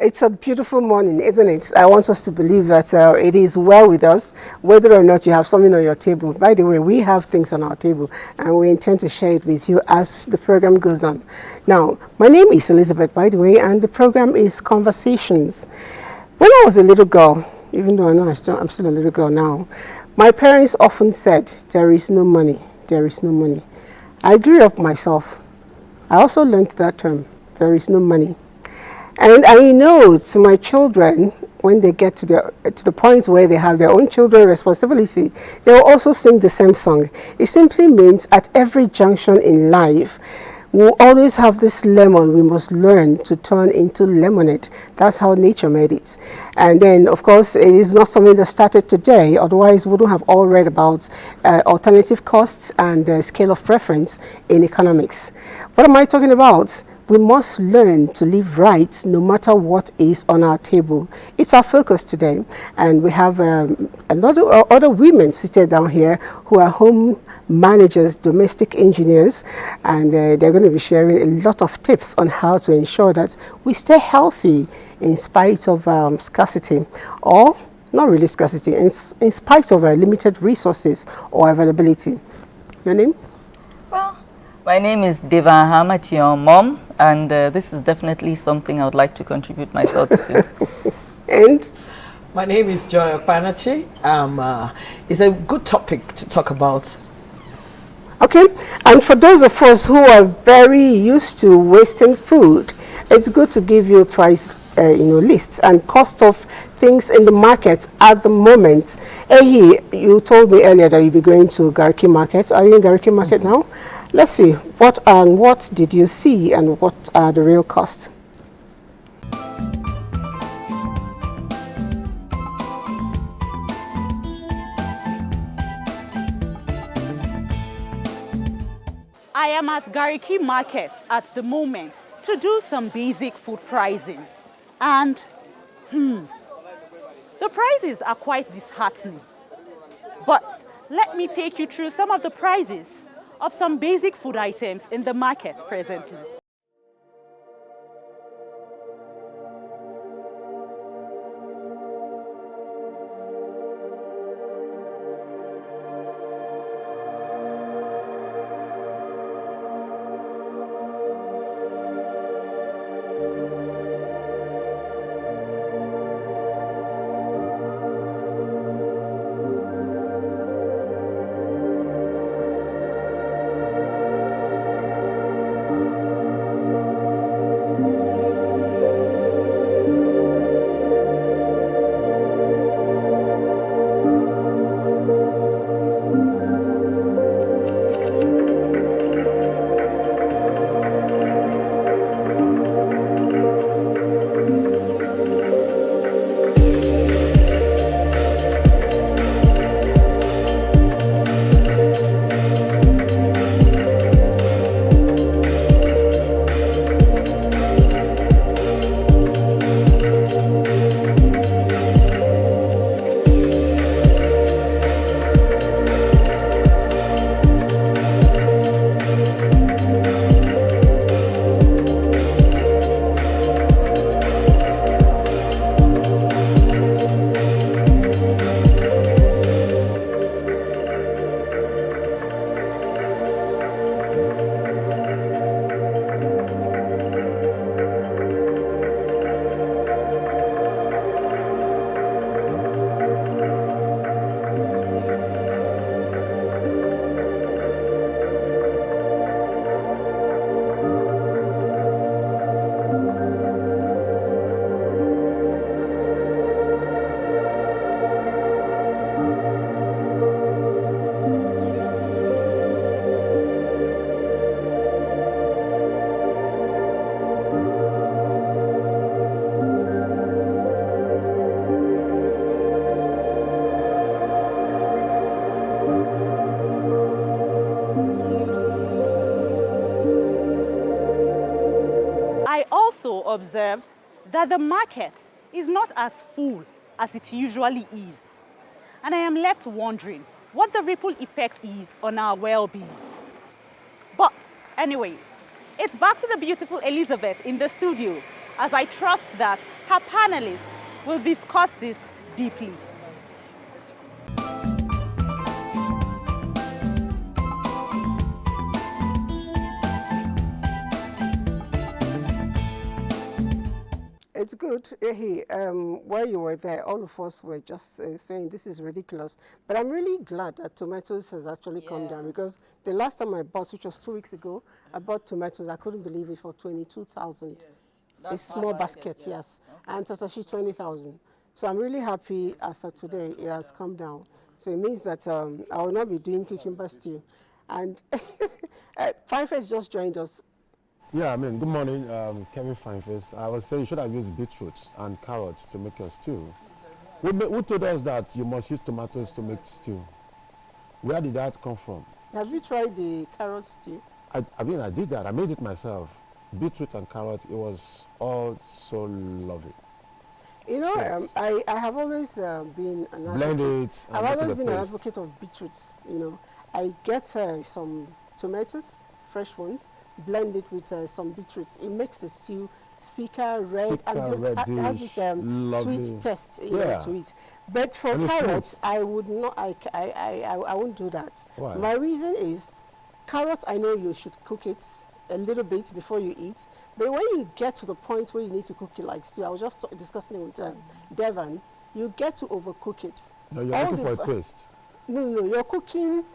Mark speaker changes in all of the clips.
Speaker 1: It's a beautiful morning, isn't it? I want us to believe that it is well with us, whether or not you have something on your table. By the way, we have things on our table, and we intend to share it with you as the program goes on. Now, my name is Elizabeth, by the way, and the program is Conversations. When I was a little girl, even though I know I'm still a little girl now, my parents often said, there is no money, there is no money. I grew up myself. I also learned that term, there is no money. And I know to my children, when they get to the point where they have their own children responsibility, they will also sing the same song. It simply means at every junction in life, we'll always have this lemon we must learn to turn into lemonade. That's how nature made it. And then, of course, it is not something that started today. Otherwise, we wouldn't have all read about alternative costs and scale of preference in economics. What am I talking about? We must learn to live right no matter what is on our table. It's our focus today, and we have other women seated down here who are home managers, domestic engineers, and they're going to be sharing a lot of tips on how to ensure that we stay healthy in spite of scarcity, or not really scarcity, in spite of limited resources or availability. Your name?
Speaker 2: Well, my name is Deva Ahmad, your mom, and this is definitely something I would like to contribute my thoughts to.
Speaker 1: And?
Speaker 3: My name is Joy Panachi. It's a good topic to talk about.
Speaker 1: Okay, and for those of us who are very used to wasting food, it's good to give you price lists and cost of things in the market at the moment. Ehi, you told me earlier that you'll be going to Garki Market. Are you in Garki Market now? Let's see, what did you see and what are the real costs?
Speaker 4: I am at Gariki Market at the moment to do some basic food pricing. And the prices are quite disheartening. But let me take you through some of the prices of some basic food items in the market presently. I also observed that the market is not as full as it usually is. And I am left wondering what the ripple effect is on our well-being. But anyway, it's back to the beautiful Elizabeth in the studio as I trust that her panelists will discuss this deeply.
Speaker 1: It's good. While you were there, all of us were just saying this is ridiculous. But I'm really glad that tomatoes has actually come down, because the last time I bought, which was 2 weeks ago, I bought tomatoes. I couldn't believe it, for 22,000. A small basket, yes. Okay. And tatashi 20,000. So I'm really happy as of today it has come down. So it means that I will not be doing cucumber stew. And Fineface just joined us.
Speaker 5: Yeah, I mean, good morning, Kevin Fineface. I was saying you should have used beetroot and carrots to make your stew. Who told us that you must use tomatoes to make stew? Where did that come from?
Speaker 1: Have you tried the carrot stew?
Speaker 5: I mean, I did that. I made it myself. Beetroot and carrot, it was all so lovely.
Speaker 1: You know, I have always been an advocate.
Speaker 5: Blend it.
Speaker 1: I've always been an advocate of beetroots. You know, I get some tomatoes, fresh ones, blend it with some beetroots. It makes the stew thicker, red, and just has this sweet taste to it. But for carrots, I would not. I won't do that.
Speaker 5: Why?
Speaker 1: My reason is, carrots, I know you should cook it a little bit before you eat. But when you get to the point where you need to cook it like stew, I was just discussing it with Devon, you get to overcook it.
Speaker 5: No, you're looking for a paste.
Speaker 1: No, you're cooking.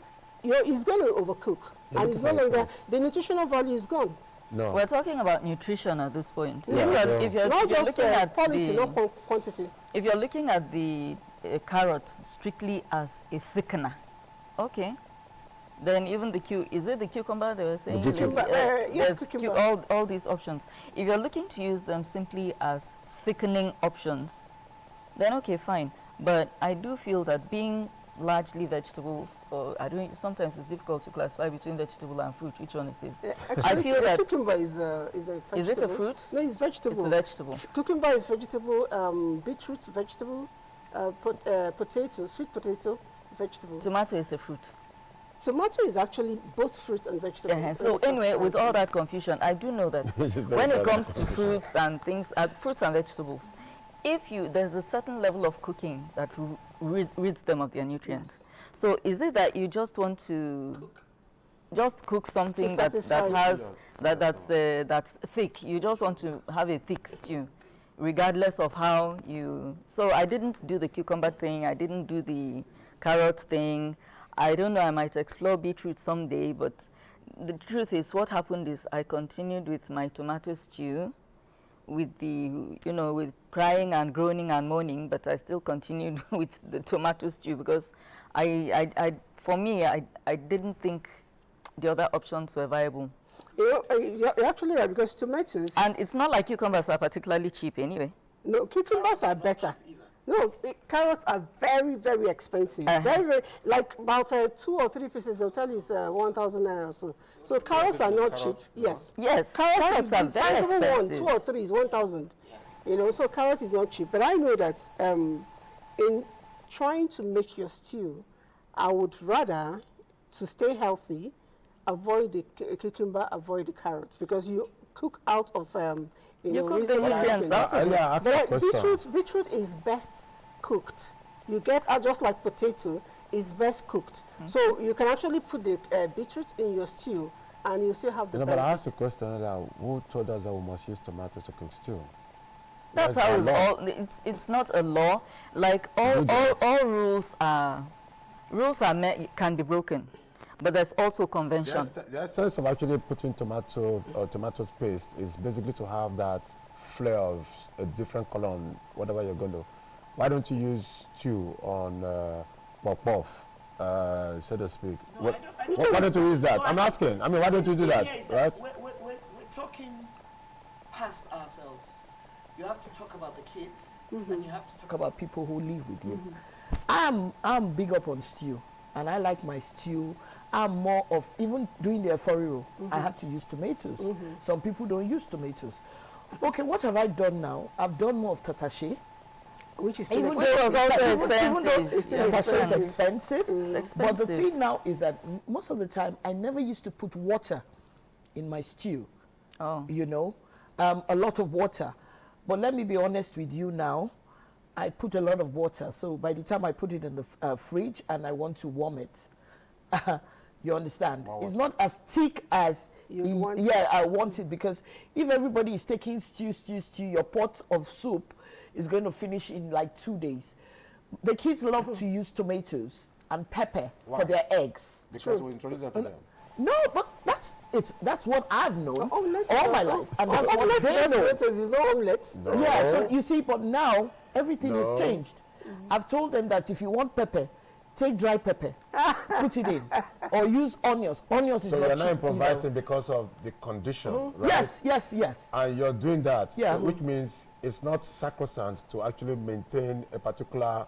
Speaker 1: It's going to overcook, and it's no longer, the nutritional value is gone.
Speaker 5: No.
Speaker 2: We're talking about nutrition at this point.
Speaker 1: Yeah.
Speaker 2: If you're
Speaker 1: not just
Speaker 2: looking at
Speaker 1: quality, not quantity.
Speaker 2: If you're looking at the carrots strictly as a thickener, okay, then even is it the cucumber they were saying?
Speaker 1: Yes,
Speaker 2: there's all these options. If you're looking to use them simply as thickening options, then okay, fine. But I do feel that being largely vegetables, or sometimes it's difficult to classify between vegetable and fruit, which one it is.
Speaker 1: Actually,
Speaker 2: I feel that
Speaker 1: cucumber is a vegetable.
Speaker 2: Is it a fruit?
Speaker 1: No, it's vegetable.
Speaker 2: It's a vegetable.
Speaker 1: Cucumber is vegetable, beetroot, vegetable, potato, sweet potato, vegetable.
Speaker 2: Tomato is a fruit.
Speaker 1: Tomato is actually both fruit and vegetable.
Speaker 2: So anyway, with all that confusion, I do know that when it comes to fruits and things, fruits and vegetables, there's a certain level of cooking that rids them of their nutrients. Yes. So is it that you just want to just cook something that's thick? You just want to have a thick stew, regardless of how you. So I didn't do the cucumber thing. I didn't do the carrot thing. I don't know. I might explore beetroot someday. But the truth is, what happened is I continued with my tomato stew, with with crying and groaning and moaning, but I still continued with the tomato stew because for me, I didn't think the other options were viable.
Speaker 1: You're actually right, because tomatoes...
Speaker 2: And it's not like cucumbers are particularly cheap anyway.
Speaker 1: No, cucumbers are better. No, carrots are very, very expensive. Very, very, like about 2 or 3 pieces, they'll tell you it's 1,000 naira or so. So carrots are not cheap. Yes.
Speaker 2: Yes, carrots are very expensive.
Speaker 1: 2 or 3 is 1,000. So carrot is not cheap. But I know that in trying to make your stew, I would rather, to stay healthy, avoid the cucumber, avoid the carrots, because you cook out of
Speaker 2: you cook the nutrients out of it.
Speaker 1: But beetroot is best cooked. You get just like potato is best cooked. So you can actually put the beetroot in your stew, and you still have the benefits.
Speaker 5: But I asked a question who told us that we must use tomatoes to cook stew?
Speaker 2: That's how it's not a law. Like all rules can be broken. But there's also convention.
Speaker 5: The essence of actually putting tomato or tomatoes paste is basically to have that flair of a different color on whatever you're going to. Why don't you use stew on puff, so to speak?
Speaker 3: No,
Speaker 5: why don't you use that? I'm asking. I mean, why don't you do that, right?
Speaker 3: We're talking past ourselves. You have to talk about the kids, and you have to talk about people who live with you. I'm big up on stew, and I like my stew. I'm more of, even doing the efforiro, I have to use tomatoes. Some people don't use tomatoes. Okay, what have I done now? I've done more of tatache,
Speaker 1: which is
Speaker 2: even though
Speaker 3: tatache is expensive.
Speaker 2: It's expensive.
Speaker 3: But the thing now is that most of the time, I never used to put water in my stew.
Speaker 2: Oh.
Speaker 3: A lot of water. But let me be honest with you now. I put a lot of water, so by the time I put it in the fridge and I want to warm it, you understand?
Speaker 5: Wow.
Speaker 3: It's not as thick as I want it, because if everybody is taking stew, your pot of soup is going to finish in like 2 days. The kids love to use tomatoes and pepper for their eggs.
Speaker 5: Because we introduced that to them.
Speaker 3: No, but that's what I've known
Speaker 1: Omelette,
Speaker 3: all my life, and that's what they know.
Speaker 1: Is no omelette.
Speaker 5: No.
Speaker 3: Yeah, so you see, but now everything is changed. I've told them that if you want pepper, take dry pepper, put it in, or use onions. Onions is
Speaker 5: So
Speaker 3: not
Speaker 5: you're not
Speaker 3: cheap,
Speaker 5: improvising because of the condition, right?
Speaker 3: Yes.
Speaker 5: And you're doing that,
Speaker 3: Yeah.
Speaker 5: so which means it's not sacrosanct to actually maintain a particular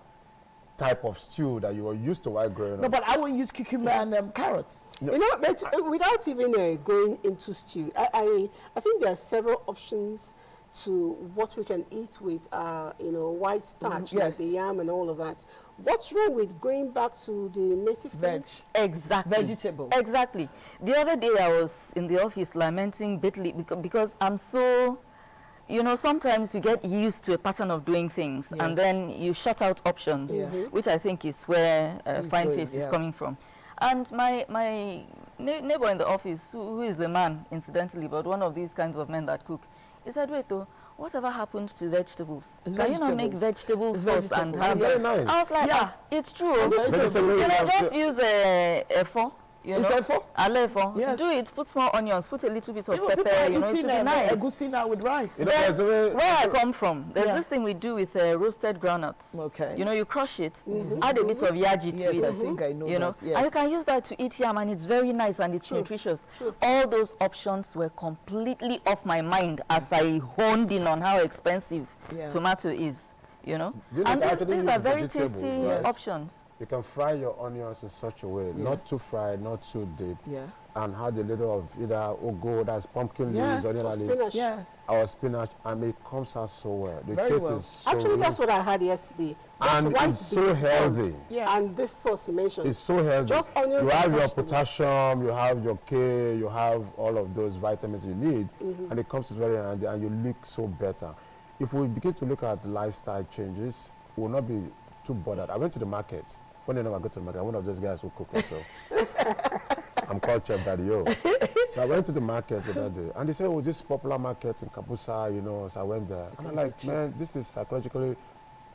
Speaker 5: type of stew that you were used to while growing
Speaker 3: No,
Speaker 5: up.
Speaker 3: but I won't use cucumber and carrots.
Speaker 1: You know, but without even going into stew, I think there are several options to what we can eat with, white starch, like
Speaker 3: Yes.
Speaker 1: the yam and all of that. What's wrong with going back to the native
Speaker 3: Veg.
Speaker 1: thing?
Speaker 2: Exactly.
Speaker 3: Vegetable.
Speaker 2: Exactly. The other day I was in the office lamenting bitterly because I'm so, sometimes you get used to a pattern of doing things,
Speaker 3: Yes.
Speaker 2: and then you shut out options,
Speaker 3: Yeah.
Speaker 2: which I think is where Fine
Speaker 3: going,
Speaker 2: Face is
Speaker 3: yeah.
Speaker 2: coming from. And my neighbor in the office, who is a man, incidentally, but one of these kinds of men that cook, he said, wait, whatever happened to vegetables?
Speaker 3: It's
Speaker 2: Can you not make
Speaker 3: vegetables.
Speaker 2: vegetables
Speaker 3: It's
Speaker 2: sauce and
Speaker 3: vegetables.
Speaker 2: have
Speaker 5: Very
Speaker 2: it?
Speaker 5: nice.
Speaker 2: I was like,
Speaker 3: Yeah.
Speaker 2: it's true.
Speaker 5: Vegetable,
Speaker 2: Just use a efo.
Speaker 3: Is efo?
Speaker 2: Alefo.
Speaker 3: Yes.
Speaker 2: Do it. Put small onions. Put a little bit of
Speaker 3: People are
Speaker 2: pepper. It
Speaker 3: eating
Speaker 2: should be nice.
Speaker 3: egusi now with rice.
Speaker 5: There's a way-
Speaker 2: Where I come from, there's
Speaker 3: Yeah.
Speaker 2: this thing we do with roasted groundnuts.
Speaker 3: Okay.
Speaker 2: You crush it, add a bit of yaji to
Speaker 3: Yes,
Speaker 2: it.
Speaker 3: I think I know that, yes.
Speaker 2: And you can use that to eat yam, and it's very nice and it's nutritious. All those options were completely off my mind as I honed in on how expensive
Speaker 3: Yeah.
Speaker 2: tomato is.
Speaker 5: You
Speaker 2: And
Speaker 5: can actually
Speaker 2: these
Speaker 5: use
Speaker 2: are very
Speaker 5: vegetables,
Speaker 2: tasty
Speaker 5: right?
Speaker 2: options.
Speaker 5: You can fry your onions in such a way, not
Speaker 3: Yes.
Speaker 5: too fried, not too deep,
Speaker 3: Yeah.
Speaker 5: and add a little of either ugu, that's pumpkin
Speaker 3: Yes,
Speaker 5: leaves, onion
Speaker 1: Or
Speaker 5: leaves,
Speaker 1: spinach.
Speaker 3: Yes.
Speaker 5: or spinach, and it comes out so well. The
Speaker 3: Very
Speaker 5: taste
Speaker 3: well.
Speaker 5: is so
Speaker 1: Actually, that's
Speaker 5: rich,
Speaker 1: what I had yesterday. Just
Speaker 5: and
Speaker 1: white
Speaker 5: it's so
Speaker 1: beans and-
Speaker 5: healthy.
Speaker 3: Yeah.
Speaker 1: And this sauce you mentioned.
Speaker 5: It's so healthy.
Speaker 1: Just onions
Speaker 5: You
Speaker 1: and
Speaker 5: have your
Speaker 1: vegetables.
Speaker 5: potassium, you have your K, you have all of those vitamins you need, and it comes to very handy, and you look so better. If we begin to look at lifestyle changes, we will not be too bothered. I went to the market. Funny enough, I go to the market. I'm one of those guys who cook also. I'm called Chef Daddy O. So I went to the market the other day, and they said, oh, this popular market in Kapusa, so I went there. And I'm like, man, this is psychologically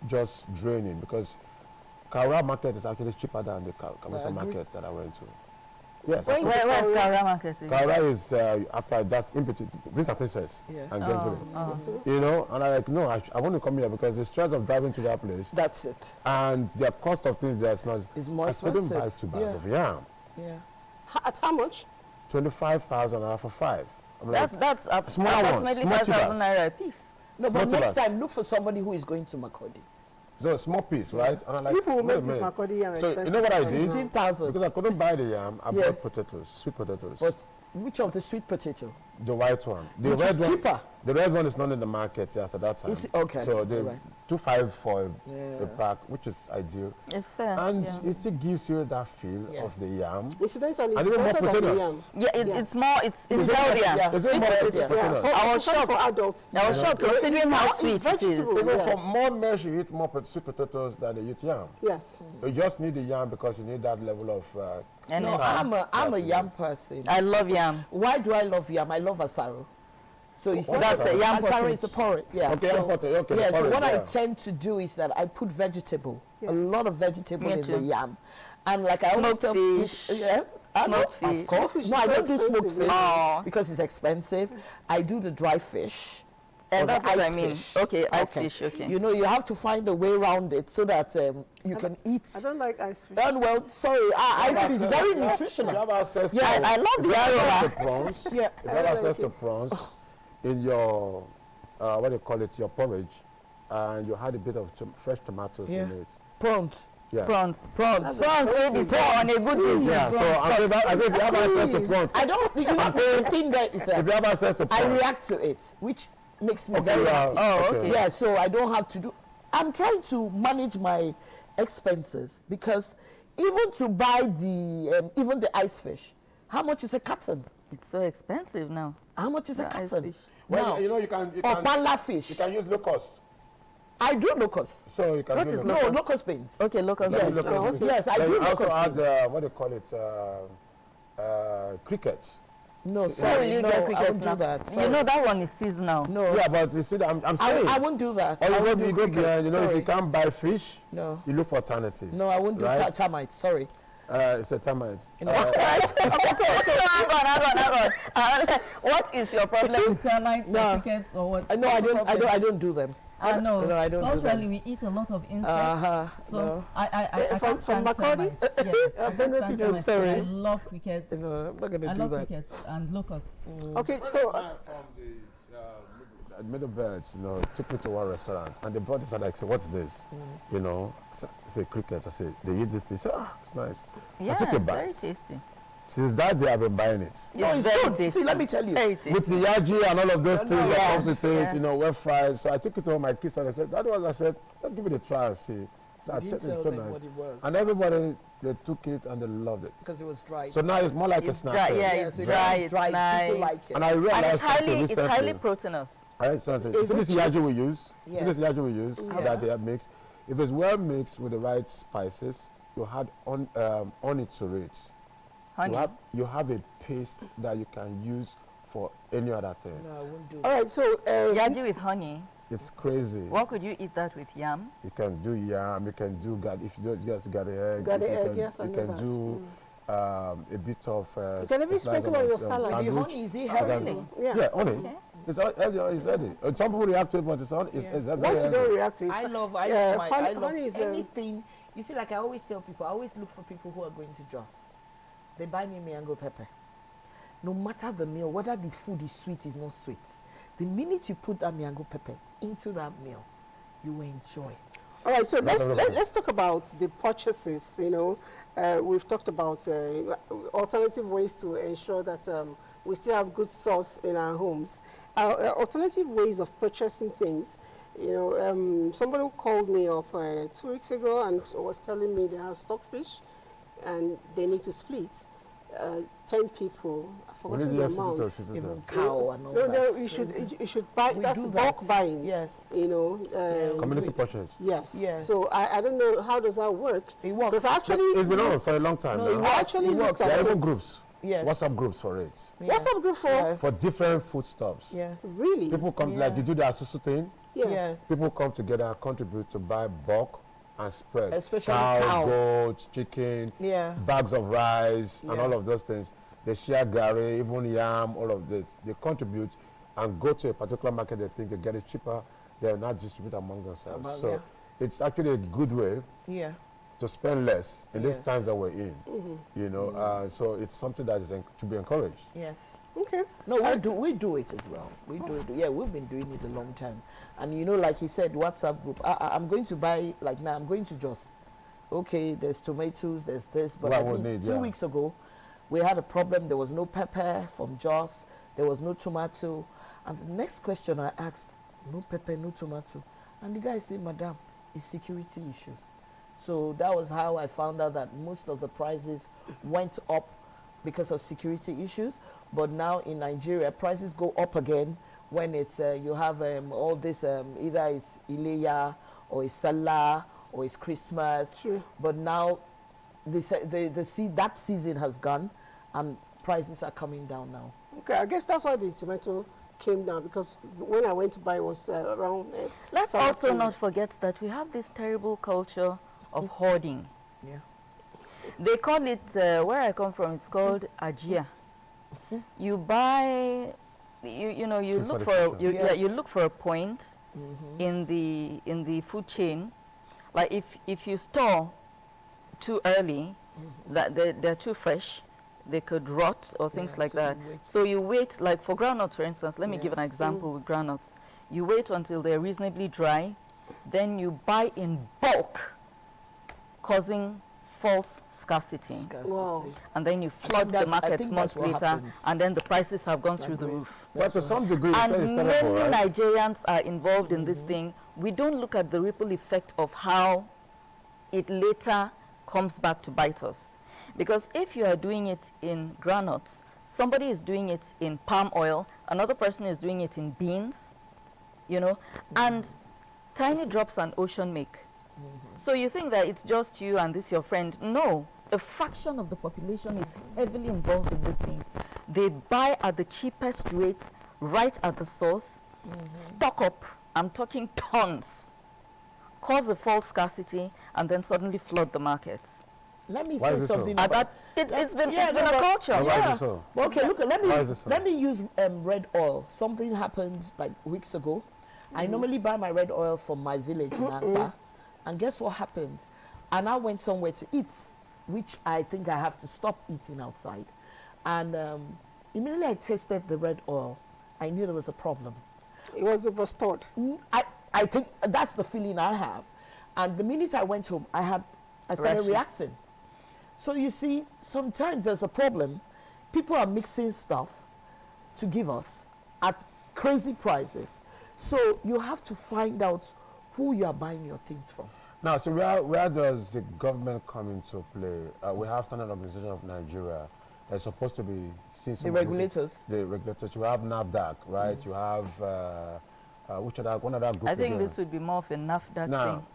Speaker 5: just draining, because Kaura market is actually cheaper than the Kapusa market that I went to. Yes.
Speaker 1: Where is
Speaker 2: Where's
Speaker 1: Kaura?
Speaker 2: Kaura Market?
Speaker 5: Kaura is after that's in between Prince and Princess
Speaker 3: Yes.
Speaker 5: and Gainesville. And I'm like, no, I want to come here because the stress of driving to that place
Speaker 3: That's it.
Speaker 5: and the cost of things there is not.
Speaker 3: It's more
Speaker 5: I couldn't buy
Speaker 3: expensive.
Speaker 5: 2 bags
Speaker 3: Yeah.
Speaker 5: of yam.
Speaker 3: Yeah.
Speaker 1: At how much?
Speaker 5: 25,000 for 5. I'm like,
Speaker 2: That's
Speaker 5: Small ones,
Speaker 2: approximately
Speaker 5: small
Speaker 2: 5,000
Speaker 5: tubers.
Speaker 2: naira a piece.
Speaker 3: No,
Speaker 5: Small
Speaker 3: but next
Speaker 5: tubers.
Speaker 3: time, look for somebody who is going to Makodi.
Speaker 5: so a small piece, right? And I'm like,
Speaker 1: People will
Speaker 5: wait a
Speaker 1: make this
Speaker 5: minute.
Speaker 1: makodi yam
Speaker 5: So
Speaker 1: expensive.
Speaker 5: you know what I
Speaker 1: for
Speaker 5: did?
Speaker 1: now.
Speaker 3: 15,000.
Speaker 5: Because I couldn't buy the yam, I
Speaker 3: Yes.
Speaker 5: bought potatoes, sweet potatoes.
Speaker 3: But which of the sweet potato?
Speaker 5: The white one. The
Speaker 3: Which
Speaker 5: red
Speaker 3: is
Speaker 5: one,
Speaker 3: cheaper.
Speaker 5: The red one is not in the market yes, at that time.
Speaker 3: Is it? Okay.
Speaker 5: So they
Speaker 3: Alright.
Speaker 5: 2.5 for a
Speaker 3: Yeah.
Speaker 5: pack, which is ideal.
Speaker 2: It's fair.
Speaker 5: And
Speaker 2: yeah.
Speaker 5: it still gives you that feel
Speaker 3: Yes.
Speaker 5: of the yam.
Speaker 1: Incidentally,
Speaker 5: And
Speaker 1: it's
Speaker 5: even more
Speaker 1: better than the
Speaker 5: potatoes.
Speaker 1: yam.
Speaker 2: Yeah,
Speaker 1: Yeah.
Speaker 2: it's more, it's
Speaker 3: Is it-
Speaker 2: healthier.
Speaker 3: yeah.
Speaker 5: Is it more
Speaker 3: potato,
Speaker 1: Yeah,
Speaker 5: potatoes?
Speaker 1: for,
Speaker 2: I was
Speaker 1: especially
Speaker 2: shocked.
Speaker 1: for adults.
Speaker 2: I was shocked considering how
Speaker 1: It's
Speaker 2: sweet it is.
Speaker 1: vegetable.
Speaker 5: Even
Speaker 1: Yes.
Speaker 5: for more mesh, you eat more sweet potatoes than you eat yam.
Speaker 1: Yes.
Speaker 5: You just need the yam because you need that level of.
Speaker 2: And
Speaker 3: No,
Speaker 5: carb.
Speaker 3: I'm a
Speaker 5: That's
Speaker 3: yam
Speaker 5: it.
Speaker 3: person.
Speaker 2: I love yam.
Speaker 3: Why do I love yam? I love asaro. So you see,
Speaker 5: What is
Speaker 2: That's a yam
Speaker 3: asaro
Speaker 2: porridge.
Speaker 3: is the porridge. Yeah.
Speaker 5: Okay,
Speaker 3: so,
Speaker 5: yam porridge, okay, the
Speaker 3: yeah. So
Speaker 5: porridge,
Speaker 3: what I
Speaker 5: yeah.
Speaker 3: tend to do is that I put vegetable, a
Speaker 1: Yes.
Speaker 3: lot of vegetable
Speaker 2: Me
Speaker 3: in
Speaker 2: too.
Speaker 3: the yam, and like I always
Speaker 2: Smoked
Speaker 3: tell
Speaker 2: fish.
Speaker 3: yeah. I know,
Speaker 2: Smoked fish.
Speaker 3: of course.
Speaker 1: Smoked fish
Speaker 3: No,
Speaker 1: is
Speaker 3: I
Speaker 1: very
Speaker 3: don't do smoked
Speaker 1: expensive,
Speaker 3: fish
Speaker 2: yeah.
Speaker 3: because it's expensive. I do the dry fish.
Speaker 2: And
Speaker 3: or the
Speaker 2: that's what I
Speaker 3: ice
Speaker 2: mean.
Speaker 3: fish.
Speaker 2: Okay, ice fish, okay.
Speaker 3: You know, you have to find a way around it so that you can eat.
Speaker 1: I don't like ice fish.
Speaker 3: And well, sorry, ice fish is very
Speaker 5: You
Speaker 3: nutritional.
Speaker 5: have access to.
Speaker 3: Yes,
Speaker 2: I love
Speaker 5: if you
Speaker 2: the
Speaker 5: have access
Speaker 2: aroma.
Speaker 5: to prawns.
Speaker 3: Yeah.
Speaker 5: If you have access to prawns in your what do you call it, your porridge, and you had a bit of fresh tomatoes
Speaker 3: Yeah.
Speaker 5: in it.
Speaker 3: Prawns.
Speaker 5: Yeah.
Speaker 2: Prawns.
Speaker 3: Prawns.
Speaker 2: Prawns, baby. So on a good business.
Speaker 5: Yeah. So I said if you have access to prawns,
Speaker 3: I don't. You know, the thing there is
Speaker 5: if you
Speaker 3: that
Speaker 5: have access to
Speaker 3: I
Speaker 5: prawns,
Speaker 3: react to it, which makes me
Speaker 5: okay,
Speaker 3: very
Speaker 5: yeah,
Speaker 3: happy.
Speaker 2: Oh, okay.
Speaker 3: Yeah, so I don't have to do. I'm trying to manage my expenses because even to buy the even the ice fish, how much is a carton?
Speaker 2: It's so expensive now.
Speaker 3: How much is a
Speaker 2: The ice
Speaker 3: carton?
Speaker 2: fish.
Speaker 5: Well,
Speaker 3: Now,
Speaker 5: you know, you can
Speaker 3: Opala fish.
Speaker 5: you can use locust.
Speaker 3: I do locust.
Speaker 5: So you can
Speaker 2: What
Speaker 5: do
Speaker 2: is
Speaker 5: locust.
Speaker 3: No, locust beans.
Speaker 2: Okay, locust
Speaker 5: You can
Speaker 2: beans.
Speaker 5: do locust beans.
Speaker 3: Yes, I
Speaker 5: Then
Speaker 3: do
Speaker 5: you also
Speaker 3: locust
Speaker 5: add
Speaker 3: beans.
Speaker 5: what do you call it? Crickets.
Speaker 3: No,
Speaker 2: How will
Speaker 3: sorry,
Speaker 2: you
Speaker 3: no,
Speaker 2: get
Speaker 3: I
Speaker 2: crickets
Speaker 3: won't
Speaker 2: now?
Speaker 3: do that.
Speaker 2: You
Speaker 3: Sorry.
Speaker 2: know that one is seasonal.
Speaker 3: No,
Speaker 5: Yeah, but you see, I'm saying.
Speaker 3: I won't do that.
Speaker 5: Or
Speaker 3: I won't
Speaker 5: you
Speaker 3: do
Speaker 5: go
Speaker 3: crickets.
Speaker 5: behind, you know, if
Speaker 3: Sorry.
Speaker 5: you can't buy fish,
Speaker 3: No,
Speaker 5: you look for alternative.
Speaker 3: no, I won't do
Speaker 5: Right?
Speaker 3: termites. Sorry.
Speaker 5: It's a termite.
Speaker 3: You know,
Speaker 2: Right? Okay, so hang on. What is your problem with
Speaker 6: Termites
Speaker 3: No.
Speaker 6: or crickets or what?
Speaker 3: no, I don't do them.
Speaker 6: No,
Speaker 3: No, I don't do
Speaker 6: culturally
Speaker 3: them.
Speaker 6: we eat a lot of insects.
Speaker 3: Uh-huh.
Speaker 6: So
Speaker 3: No.
Speaker 6: I
Speaker 1: From
Speaker 6: can't stand
Speaker 1: Macaulay?
Speaker 6: termites. Yes, I can't stand
Speaker 1: Benue
Speaker 3: people,
Speaker 6: termites.
Speaker 3: sorry.
Speaker 6: I love crickets.
Speaker 3: No, I'm not
Speaker 6: I
Speaker 3: gonna do
Speaker 6: love
Speaker 3: that.
Speaker 6: crickets and locusts.
Speaker 1: Okay, so
Speaker 5: from the middle birds, you know, took me to one restaurant and they brought this and I said, what's this? You know, I say cricket. I said, they eat this. They said, it's nice.
Speaker 2: Yeah,
Speaker 5: I took a
Speaker 2: it's very
Speaker 5: bite.
Speaker 2: tasty.
Speaker 5: Since that day, I've been buying it.
Speaker 3: No,
Speaker 2: It's
Speaker 3: it's
Speaker 2: very
Speaker 3: good.
Speaker 2: tasty.
Speaker 3: See, let me tell you.
Speaker 2: Very tasty.
Speaker 5: With the yaji and all of those things that
Speaker 2: Yeah.
Speaker 5: comes with it,
Speaker 2: Yeah.
Speaker 5: you know, well fried. So I took it to all my kids and I said, I said, let's give it a try and see. So I
Speaker 3: You
Speaker 5: tasted
Speaker 3: didn't
Speaker 5: it
Speaker 3: tell
Speaker 5: so
Speaker 3: them
Speaker 5: nice.
Speaker 3: what it was
Speaker 5: And everybody, they took it and they loved it.
Speaker 3: because it was dry.
Speaker 5: So now it's more like
Speaker 2: It's
Speaker 5: a snack.
Speaker 2: dry,
Speaker 5: thing.
Speaker 2: yeah,
Speaker 3: Yes,
Speaker 2: it's
Speaker 3: it
Speaker 2: dry,
Speaker 3: is
Speaker 2: it's
Speaker 3: dry.
Speaker 2: nice.
Speaker 3: People like it.
Speaker 5: And I
Speaker 2: And
Speaker 5: realized
Speaker 2: it's
Speaker 5: something
Speaker 2: highly
Speaker 5: recently.
Speaker 2: proteinous.
Speaker 5: I read something.
Speaker 1: Is
Speaker 5: See this
Speaker 1: it cheap?
Speaker 5: yaji we use?
Speaker 3: Yes.
Speaker 5: See this yaji we use
Speaker 3: Yeah.
Speaker 5: that they have mixed? If it's well mixed with the right spices, you add honey to it.
Speaker 2: Honey.
Speaker 5: You have a paste that you can use for any other thing.
Speaker 3: No, I won't do
Speaker 1: all
Speaker 3: that.
Speaker 1: right, so
Speaker 2: Yaji with honey.
Speaker 5: It's crazy.
Speaker 2: What could you eat that with? Yam?
Speaker 5: You can do yam, you can do if you do just got the egg.
Speaker 1: Garlic
Speaker 5: if you
Speaker 1: egg,
Speaker 5: can,
Speaker 1: yes, I
Speaker 5: you
Speaker 1: know
Speaker 5: can
Speaker 1: that.
Speaker 5: do a bit of
Speaker 1: You can even
Speaker 5: a slice
Speaker 1: sprinkle
Speaker 5: of,
Speaker 1: on your salad.
Speaker 3: The
Speaker 5: sandwich.
Speaker 3: honey, is it
Speaker 5: You
Speaker 3: healthy?
Speaker 5: can-
Speaker 1: yeah.
Speaker 5: Yeah, honey. It's healthy. Some people react to it, but it's very
Speaker 1: Once you don't
Speaker 5: healthy.
Speaker 1: react to it,
Speaker 3: I love
Speaker 1: honey is
Speaker 3: anything. You see, like I always tell people, I always look for people who are going to Jos. They buy me mango pepper. No matter the meal, whether the food is sweet, is not sweet. The minute you put that mango pepper into that meal, you will enjoy it.
Speaker 1: all right. So
Speaker 5: everybody.
Speaker 1: let's talk about the purchases. You know, we've talked about alternative ways to ensure that we still have good source in our homes. Alternative ways of purchasing things. You know, somebody called me up 2 weeks ago and was telling me they have stockfish and they need to split. 10 people. I
Speaker 5: We
Speaker 1: forgot
Speaker 5: need
Speaker 1: the
Speaker 5: the
Speaker 1: amount.
Speaker 5: FCC
Speaker 3: Even cow and all
Speaker 1: No,
Speaker 3: that.
Speaker 1: no, you should buy.
Speaker 3: We
Speaker 1: That's
Speaker 3: do
Speaker 1: bulk
Speaker 3: that.
Speaker 1: buying.
Speaker 3: Yes.
Speaker 1: You know.
Speaker 5: Community purchase.
Speaker 1: Yes.
Speaker 3: Yes.
Speaker 1: So I don't know how does that work.
Speaker 3: It works.
Speaker 1: Because actually
Speaker 5: It's been on for a long time
Speaker 3: No, it
Speaker 5: now.
Speaker 3: works.
Speaker 1: I actually
Speaker 3: It
Speaker 1: looked
Speaker 3: works.
Speaker 1: at
Speaker 5: There are
Speaker 1: it.
Speaker 5: even groups,
Speaker 3: Yes.
Speaker 5: WhatsApp groups for it,
Speaker 3: Yeah.
Speaker 1: What's up group for?
Speaker 3: Yes.
Speaker 5: for different foodstuffs.
Speaker 3: Yes.
Speaker 1: Really?
Speaker 5: People come,
Speaker 3: Yeah.
Speaker 5: like you do the asusu thing,
Speaker 1: Yes.
Speaker 3: Yes.
Speaker 5: people come together and contribute to buy bulk and spread.
Speaker 3: Especially
Speaker 5: cow,
Speaker 3: cow.
Speaker 5: goat, chicken,
Speaker 3: Yeah.
Speaker 5: bags of rice, and
Speaker 3: Yeah.
Speaker 5: all of those things. They share gari, even yam, all of this. They contribute and go to a particular market they think they get it cheaper. They're not distribute among themselves. So
Speaker 3: yeah.
Speaker 5: it's actually a good way
Speaker 3: Yeah.
Speaker 5: to spend less in these
Speaker 3: Yes.
Speaker 5: times that we're in. You know, so it's something that is to be encouraged.
Speaker 3: Yes.
Speaker 1: Okay.
Speaker 3: No, we do it as well. We do it. Yeah, we've been doing it a long time. And you know, like he said, WhatsApp group. I'm going to buy, like now, I'm going to Jos. Okay, there's tomatoes, there's this. But
Speaker 5: What
Speaker 3: I
Speaker 5: we
Speaker 3: think
Speaker 5: need,
Speaker 3: 2
Speaker 5: yeah.
Speaker 3: weeks ago, we had a problem. There was no pepper from Jos. There was no tomato. And the next question I asked, no pepper, no tomato. And the guy said, Madam, it's security issues. So that was how I found out that most of the prices went up because of security issues. But now in Nigeria, prices go up again when it's you have all this either it's Ileya or it's Salah or it's Christmas.
Speaker 1: True.
Speaker 3: But now that season has gone and prices are coming down now.
Speaker 1: Okay. I guess that's why the tomato came down because when I went to buy it was around.
Speaker 2: Let's
Speaker 1: summer
Speaker 2: also
Speaker 1: period.
Speaker 2: not forget that we have this terrible culture of hoarding.
Speaker 3: Yeah.
Speaker 2: They call it, where I come from, it's called Ajia. You buy, you know, you
Speaker 5: Keep
Speaker 2: look
Speaker 5: for the
Speaker 2: for,
Speaker 5: future.
Speaker 2: yeah, you look for a point
Speaker 3: Mm-hmm.
Speaker 2: in the food chain. Like if you store too early, that they're too fresh, they could rot or things
Speaker 3: Yeah,
Speaker 2: like
Speaker 3: so
Speaker 2: that.
Speaker 3: you wait.
Speaker 2: So you wait, like for groundnuts, for instance. Let me give
Speaker 3: Yeah.
Speaker 2: an example with groundnuts. You wait until they're reasonably dry, then you buy in bulk, causing false scarcity.
Speaker 1: Wow.
Speaker 2: And then you flood the
Speaker 3: that's- I
Speaker 2: market
Speaker 3: think
Speaker 2: months
Speaker 3: that's what
Speaker 2: later,
Speaker 3: happens.
Speaker 2: and then the prices have gone through the
Speaker 3: Agree.
Speaker 2: roof.
Speaker 5: But to some degree,
Speaker 2: And
Speaker 5: it's
Speaker 2: many
Speaker 5: terrible, right?
Speaker 2: Nigerians are involved in this thing. We don't look at the ripple effect of how it later comes back to bite us. Because if you are doing it in groundnuts, somebody is doing it in palm oil, another person is doing it in beans, you know, and tiny drops an ocean make. So you think that it's just you and this your friend. No, a fraction of the population is heavily involved in this thing. They buy at the cheapest rate, right at the source, stock up, I'm talking tons, cause a false scarcity, and then suddenly flood the markets.
Speaker 3: Let me
Speaker 5: Why is
Speaker 3: say
Speaker 5: it so?
Speaker 3: something
Speaker 2: It's been a culture.
Speaker 5: Why is it so?
Speaker 3: Well, okay, look,
Speaker 5: Why is it so?
Speaker 3: let me use red oil. Something happened like weeks ago. I normally buy my red oil from my village in Akpa. And guess what happened? And I went somewhere to eat, which I think I have to stop eating outside. And immediately I tasted the red oil. I knew there was a problem.
Speaker 1: It was overstored.
Speaker 3: I think that's the feeling I have. And the minute I went home, I started
Speaker 2: Rashes.
Speaker 3: reacting. So you see, sometimes there's a problem. People are mixing stuff to give us at crazy prices. So you have to find out who you are buying your things from.
Speaker 5: Now, so where does the government come into play? We have Standard Organization of Nigeria. They're supposed to be seeing some
Speaker 3: The
Speaker 5: of these-
Speaker 3: regulators.
Speaker 5: The regulators. You have NAFDAC, right? You have which other one other group?
Speaker 2: I think
Speaker 5: again?
Speaker 2: this would be more of a NAFDAC
Speaker 5: Now,
Speaker 2: thing.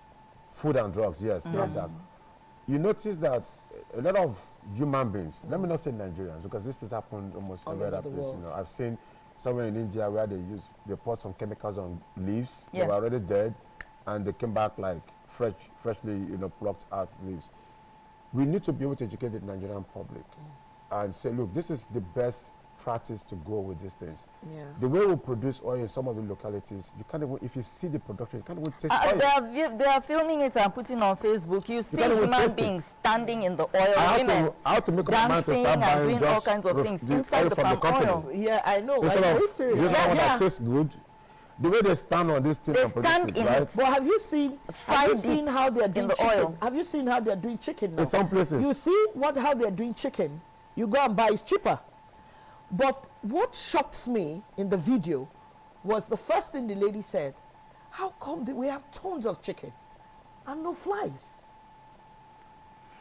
Speaker 5: Food and drugs, yes, NAFDAC. You notice that a lot of human beings, let me not say Nigerians, because this has happened almost
Speaker 3: All
Speaker 5: every
Speaker 3: over
Speaker 5: other
Speaker 3: the
Speaker 5: place. You
Speaker 3: world.
Speaker 5: know, I've seen somewhere in India where they pour some chemicals on leaves.
Speaker 2: Yeah.
Speaker 5: They were already dead, and they came back like freshly, plucked out leaves. We need to be able to educate the Nigerian public and say, look, this is the best practice to go with these things.
Speaker 3: Yeah.
Speaker 5: The way we produce oil in some of the localities, you can't even, if you see the production, you can't even taste oil.
Speaker 2: They are filming it and putting on Facebook. You see
Speaker 5: can't even
Speaker 2: human
Speaker 5: taste it.
Speaker 2: beings standing in the oil,
Speaker 5: I
Speaker 2: women
Speaker 5: have to make up my mind to
Speaker 2: dancing
Speaker 5: start
Speaker 2: and
Speaker 5: buying
Speaker 2: doing all
Speaker 5: just
Speaker 2: kinds of things
Speaker 5: the
Speaker 2: inside
Speaker 5: oil
Speaker 2: the
Speaker 5: from the
Speaker 2: palm
Speaker 5: company.
Speaker 2: oil.
Speaker 3: Yeah, I know.
Speaker 5: Instead
Speaker 3: I
Speaker 5: of
Speaker 3: know.
Speaker 5: use one
Speaker 3: Yeah.
Speaker 5: that tastes good, the way they stand on this thing
Speaker 2: They
Speaker 5: and produce
Speaker 2: stand
Speaker 5: it,
Speaker 2: in
Speaker 5: right?
Speaker 2: it.
Speaker 3: But have you seen
Speaker 2: Fried
Speaker 3: how they're doing
Speaker 2: the
Speaker 3: chicken?
Speaker 2: oil.
Speaker 3: Have you seen how they're doing chicken now?
Speaker 5: In some places.
Speaker 3: You see how they're doing chicken, you go and buy, it's cheaper. But what shocks me in the video was the first thing the lady said, how come we have tons of chicken and no flies?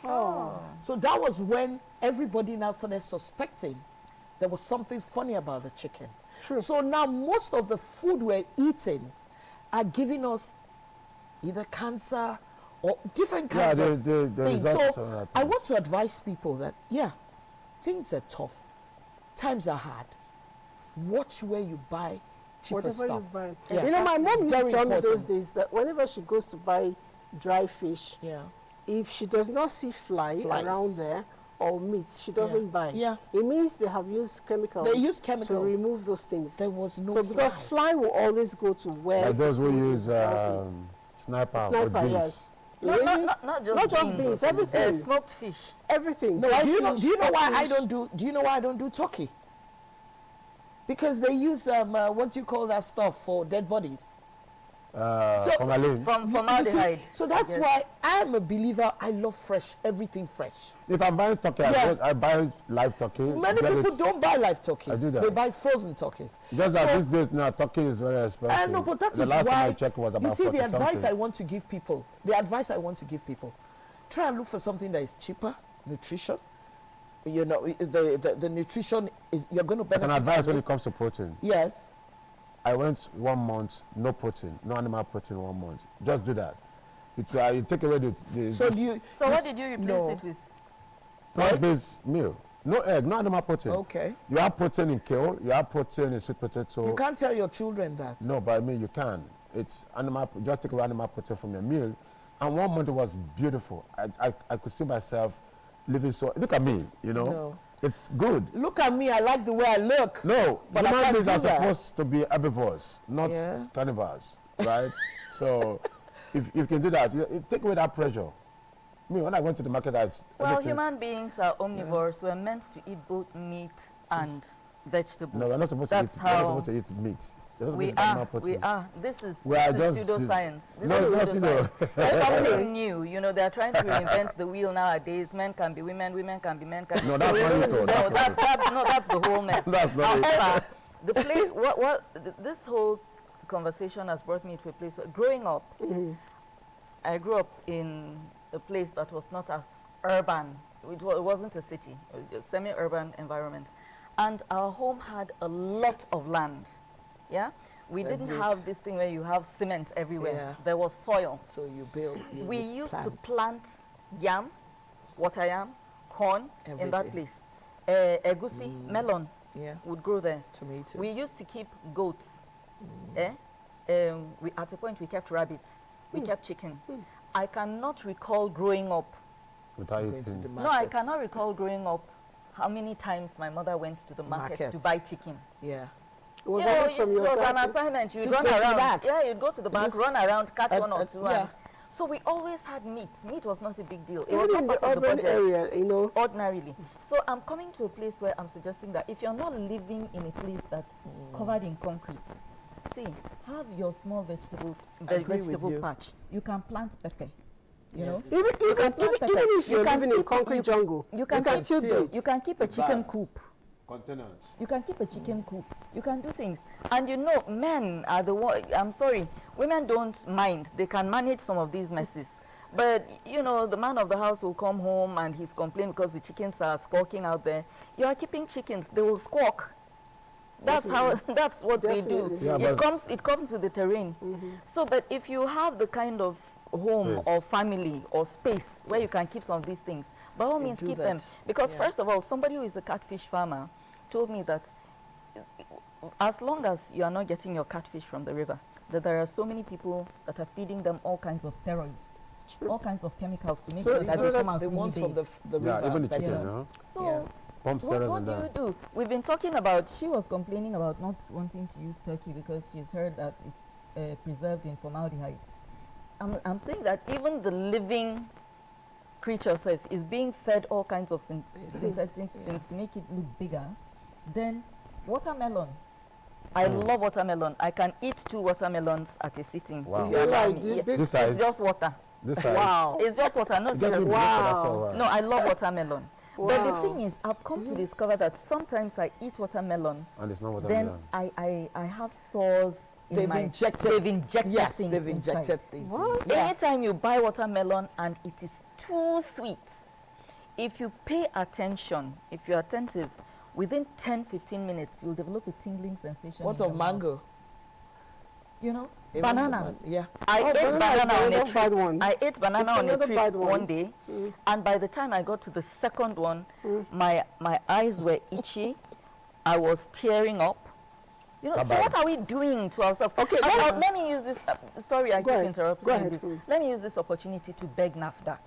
Speaker 2: Oh.
Speaker 3: So that was when everybody now started suspecting there was something funny about the chicken.
Speaker 1: True.
Speaker 3: So now most of the food we're eating are giving us either cancer or different
Speaker 5: Yeah,
Speaker 3: kinds of
Speaker 5: the
Speaker 3: things.
Speaker 5: results of
Speaker 3: So
Speaker 5: that
Speaker 3: I
Speaker 5: things.
Speaker 3: want to advise people that, yeah, things are tough. Times are hard. Watch where you buy cheaper
Speaker 1: Whatever
Speaker 3: stuff.
Speaker 1: you buy.
Speaker 3: Yeah.
Speaker 1: You know, my mom used to
Speaker 3: Very
Speaker 1: tell me those
Speaker 3: important.
Speaker 1: days that whenever she goes to buy dry fish,
Speaker 3: Yeah.
Speaker 1: if she does not see
Speaker 3: Flies.
Speaker 1: around there or meat, she doesn't buy.
Speaker 3: Yeah.
Speaker 1: It means they have used chemicals.
Speaker 3: They use
Speaker 1: to
Speaker 3: chemicals.
Speaker 1: remove those things.
Speaker 3: There was no
Speaker 1: so because fly will always go to where
Speaker 5: Like those who
Speaker 1: the food
Speaker 5: use
Speaker 1: is healthy.
Speaker 5: sniper or
Speaker 1: Sniper,
Speaker 5: beans.
Speaker 1: yes.
Speaker 2: Not
Speaker 1: Not just beans, everything.
Speaker 2: smoked fish.
Speaker 1: Everything.
Speaker 3: No,
Speaker 1: Dry
Speaker 3: do you know?
Speaker 1: fish,
Speaker 3: Do you know why I
Speaker 1: fish.
Speaker 3: don't do? Do you know why I don't do turkey? Because they use what do you call that stuff for dead bodies?
Speaker 5: Formalin.
Speaker 2: From
Speaker 3: You
Speaker 2: formaldehyde.
Speaker 3: see? So that's
Speaker 2: Yes.
Speaker 3: why I'm a believer. I love fresh, everything fresh.
Speaker 5: If I'm buying turkey,
Speaker 3: Yeah.
Speaker 5: I buy live turkey.
Speaker 3: Many
Speaker 5: get
Speaker 3: people
Speaker 5: it.
Speaker 3: don't buy live turkeys.
Speaker 5: I do that.
Speaker 3: They buy frozen turkeys.
Speaker 5: Just that
Speaker 3: So-
Speaker 5: these days now, turkey is very expensive.
Speaker 3: I know, but that
Speaker 5: the
Speaker 3: is
Speaker 5: last
Speaker 3: why
Speaker 5: time I checked was
Speaker 3: you
Speaker 5: about
Speaker 3: see
Speaker 5: 40
Speaker 3: the advice
Speaker 5: something.
Speaker 3: I want to give people. The advice I want to give people: try and look for something that is cheaper, nutrition. You know, the nutrition is you're going to
Speaker 5: I
Speaker 3: benefit.
Speaker 5: can advise
Speaker 3: from
Speaker 5: when it comes to protein.
Speaker 3: Yes.
Speaker 5: I went 1 month, no protein, no animal protein 1 month. Just do that. You take away the
Speaker 3: So do you?
Speaker 2: So what did you replace
Speaker 3: No.
Speaker 2: it with?
Speaker 5: plant-based meal. No egg, no animal protein.
Speaker 3: Okay.
Speaker 5: You have protein in kale, you have protein in sweet potato.
Speaker 3: You can't tell your children that.
Speaker 5: No, but I mean you can. It's animal. Just take away animal protein from your meal, and 1 month it was beautiful. I could see myself living so. Look at me, you know.
Speaker 3: No.
Speaker 5: It's good.
Speaker 3: Look at me. I like the way I look.
Speaker 5: No,
Speaker 3: But I
Speaker 5: human
Speaker 3: can't
Speaker 5: beings
Speaker 3: do
Speaker 5: are
Speaker 3: that.
Speaker 5: supposed to be herbivores, not
Speaker 3: Yeah.
Speaker 5: carnivores, right? So, if you can do that, you take away that pressure. Me, when I went to the market,
Speaker 2: Well,
Speaker 5: everything-
Speaker 2: human beings are omnivores. We're meant to eat both meat and vegetables.
Speaker 5: No, we're not supposed
Speaker 2: That's
Speaker 5: to eat. We're not
Speaker 2: how
Speaker 5: supposed to eat meat. We're not
Speaker 2: we
Speaker 5: supposed to eat animal
Speaker 2: are.
Speaker 5: protein.
Speaker 2: We are. This is
Speaker 5: We are
Speaker 2: this is
Speaker 5: just-
Speaker 2: pseudoscience. This
Speaker 5: No,
Speaker 2: is
Speaker 5: it's not pseudo.
Speaker 2: pseudoscience. It's something new. You know, they're trying to reinvent the wheel nowadays. Men can be women, women can be men. Can
Speaker 5: No,
Speaker 2: be
Speaker 5: that's not it.
Speaker 2: No,
Speaker 5: That's not it.
Speaker 2: no, that's the whole mess.
Speaker 5: That's not it.
Speaker 2: However, the place, this whole conversation has brought me to a place where, growing up, I grew up in a place that was not as urban. It wasn't a city, it was a semi-urban environment. And our home had a lot of land. Yeah? We didn't have this thing where you have cement everywhere.
Speaker 3: Yeah.
Speaker 2: There was soil.
Speaker 3: So you build.
Speaker 2: We used to plant yam, water yam, corn in that
Speaker 3: Everything.
Speaker 2: place. Egusi, melon would grow there.
Speaker 3: Tomatoes.
Speaker 2: We used to keep goats. At a point, we kept rabbits. We kept chicken. I cannot recall growing up.
Speaker 5: Without
Speaker 3: Going to
Speaker 5: eating.
Speaker 3: the
Speaker 2: No, I
Speaker 3: market.
Speaker 2: cannot recall growing up how many times my mother went to the market to buy chicken.
Speaker 3: Yeah.
Speaker 1: It was
Speaker 2: You know,
Speaker 1: always from
Speaker 2: it
Speaker 1: your
Speaker 2: was an
Speaker 1: garden.
Speaker 2: assignment. You'd
Speaker 3: Just
Speaker 2: run
Speaker 3: go to the
Speaker 2: around.
Speaker 3: back.
Speaker 2: Yeah, you'd go to the back,
Speaker 3: Just-
Speaker 2: run around, catch one or two.
Speaker 3: yeah.
Speaker 2: And so we always had meat. Meat was not a big deal. It
Speaker 1: Even
Speaker 2: was
Speaker 1: in
Speaker 2: not
Speaker 1: the
Speaker 2: part of the
Speaker 1: urban
Speaker 2: budget.
Speaker 1: area, you know.
Speaker 2: Ordinarily. So I'm coming to a place where I'm suggesting that if you're not living in a place that's covered in concrete, see, have your small vegetables,
Speaker 3: Agree with
Speaker 2: vegetable
Speaker 3: you.
Speaker 2: patch.
Speaker 6: You can plant pepper. You know,
Speaker 1: Even
Speaker 2: can plant pepper.
Speaker 1: if
Speaker 2: You
Speaker 1: you're
Speaker 2: can
Speaker 1: living in
Speaker 2: keep-
Speaker 1: concrete jungle,
Speaker 2: you can
Speaker 1: still do it.
Speaker 2: You can keep a chicken coop.
Speaker 5: Containers.
Speaker 2: You can keep a chicken coop. You can do things. And you know, men are the one, I'm sorry, women don't mind. They can manage some of these messes. But, you know, the man of the house will come home and he's complaining because the chickens are squawking out there. You are keeping chickens, they will squawk. That's that's what we do.
Speaker 1: Definitely.
Speaker 5: Yeah,
Speaker 2: It comes with the terrain. So, but if you have the kind of home
Speaker 5: Space.
Speaker 2: or family or space where you can keep some of these things, by all
Speaker 3: You
Speaker 2: means
Speaker 3: do
Speaker 2: keep
Speaker 3: that.
Speaker 2: them. Because
Speaker 3: Yeah.
Speaker 2: first of all, somebody who is a catfish farmer told me that as long as you are not getting your catfish from the river, that there are so many people that are feeding them all kinds of steroids, all kinds of chemicals to make
Speaker 1: So-
Speaker 2: sure that
Speaker 1: so
Speaker 2: they
Speaker 1: that's
Speaker 2: come out
Speaker 3: the ones from
Speaker 2: fully
Speaker 3: the
Speaker 5: Yeah,
Speaker 3: river.
Speaker 5: even the
Speaker 3: better.
Speaker 5: chicken,
Speaker 2: Yeah.
Speaker 5: you know.
Speaker 2: So
Speaker 3: Yeah.
Speaker 5: Pump
Speaker 2: what
Speaker 5: steroids and
Speaker 2: do
Speaker 5: that.
Speaker 2: you do? We've been talking about, she was complaining about not wanting to use turkey because she's heard that it's preserved in formaldehyde. I'm saying that even the living creature self is being fed all kinds of synthetic things to make it look bigger. Then watermelon. I love watermelon. I can eat 2 watermelons at a sitting.
Speaker 5: Wow.
Speaker 1: Is it like
Speaker 2: Yeah.
Speaker 1: big?
Speaker 5: This size.
Speaker 2: It's just water.
Speaker 5: This size.
Speaker 1: Wow.
Speaker 2: It's just water. No,
Speaker 5: It gets me
Speaker 2: seriously.
Speaker 5: bloated
Speaker 1: Wow.
Speaker 5: after a while.
Speaker 2: No, I love watermelon. But the
Speaker 1: Wow.
Speaker 2: thing is, I've come to discover that sometimes I eat watermelon,
Speaker 5: And it's not what
Speaker 2: then
Speaker 5: I'm
Speaker 2: I have sores in
Speaker 3: They've
Speaker 2: my...
Speaker 3: injected.
Speaker 2: They've injected
Speaker 3: Yes,
Speaker 2: things
Speaker 3: they've
Speaker 2: inside.
Speaker 3: injected things. in
Speaker 1: What?
Speaker 3: it. Yeah.
Speaker 2: Anytime you buy watermelon and it is too sweet, if you pay attention, if you're attentive, within 10-15 minutes, you'll develop a tingling sensation.
Speaker 3: What
Speaker 2: in
Speaker 3: of
Speaker 2: your mouth.
Speaker 3: mango?
Speaker 2: You know,
Speaker 3: Even
Speaker 2: banana.
Speaker 3: Yeah.
Speaker 2: I
Speaker 1: Oh,
Speaker 2: ate
Speaker 1: banana is
Speaker 2: banana on a
Speaker 1: another bad
Speaker 2: trip.
Speaker 1: one.
Speaker 2: I ate banana
Speaker 1: It's
Speaker 2: on a
Speaker 1: another
Speaker 2: trip
Speaker 1: bad one.
Speaker 2: one day, and by the time I got to the second one, my eyes were itchy. I was tearing up. You know, so
Speaker 5: Bye-bye.
Speaker 2: what are we doing to ourselves?
Speaker 1: Okay,
Speaker 2: Let me use this. Sorry, I
Speaker 1: Go
Speaker 2: keep
Speaker 1: ahead.
Speaker 2: interrupting
Speaker 1: Go
Speaker 2: you.
Speaker 1: ahead,
Speaker 2: This.
Speaker 1: please.
Speaker 2: Let me use this opportunity to beg NAFDAC.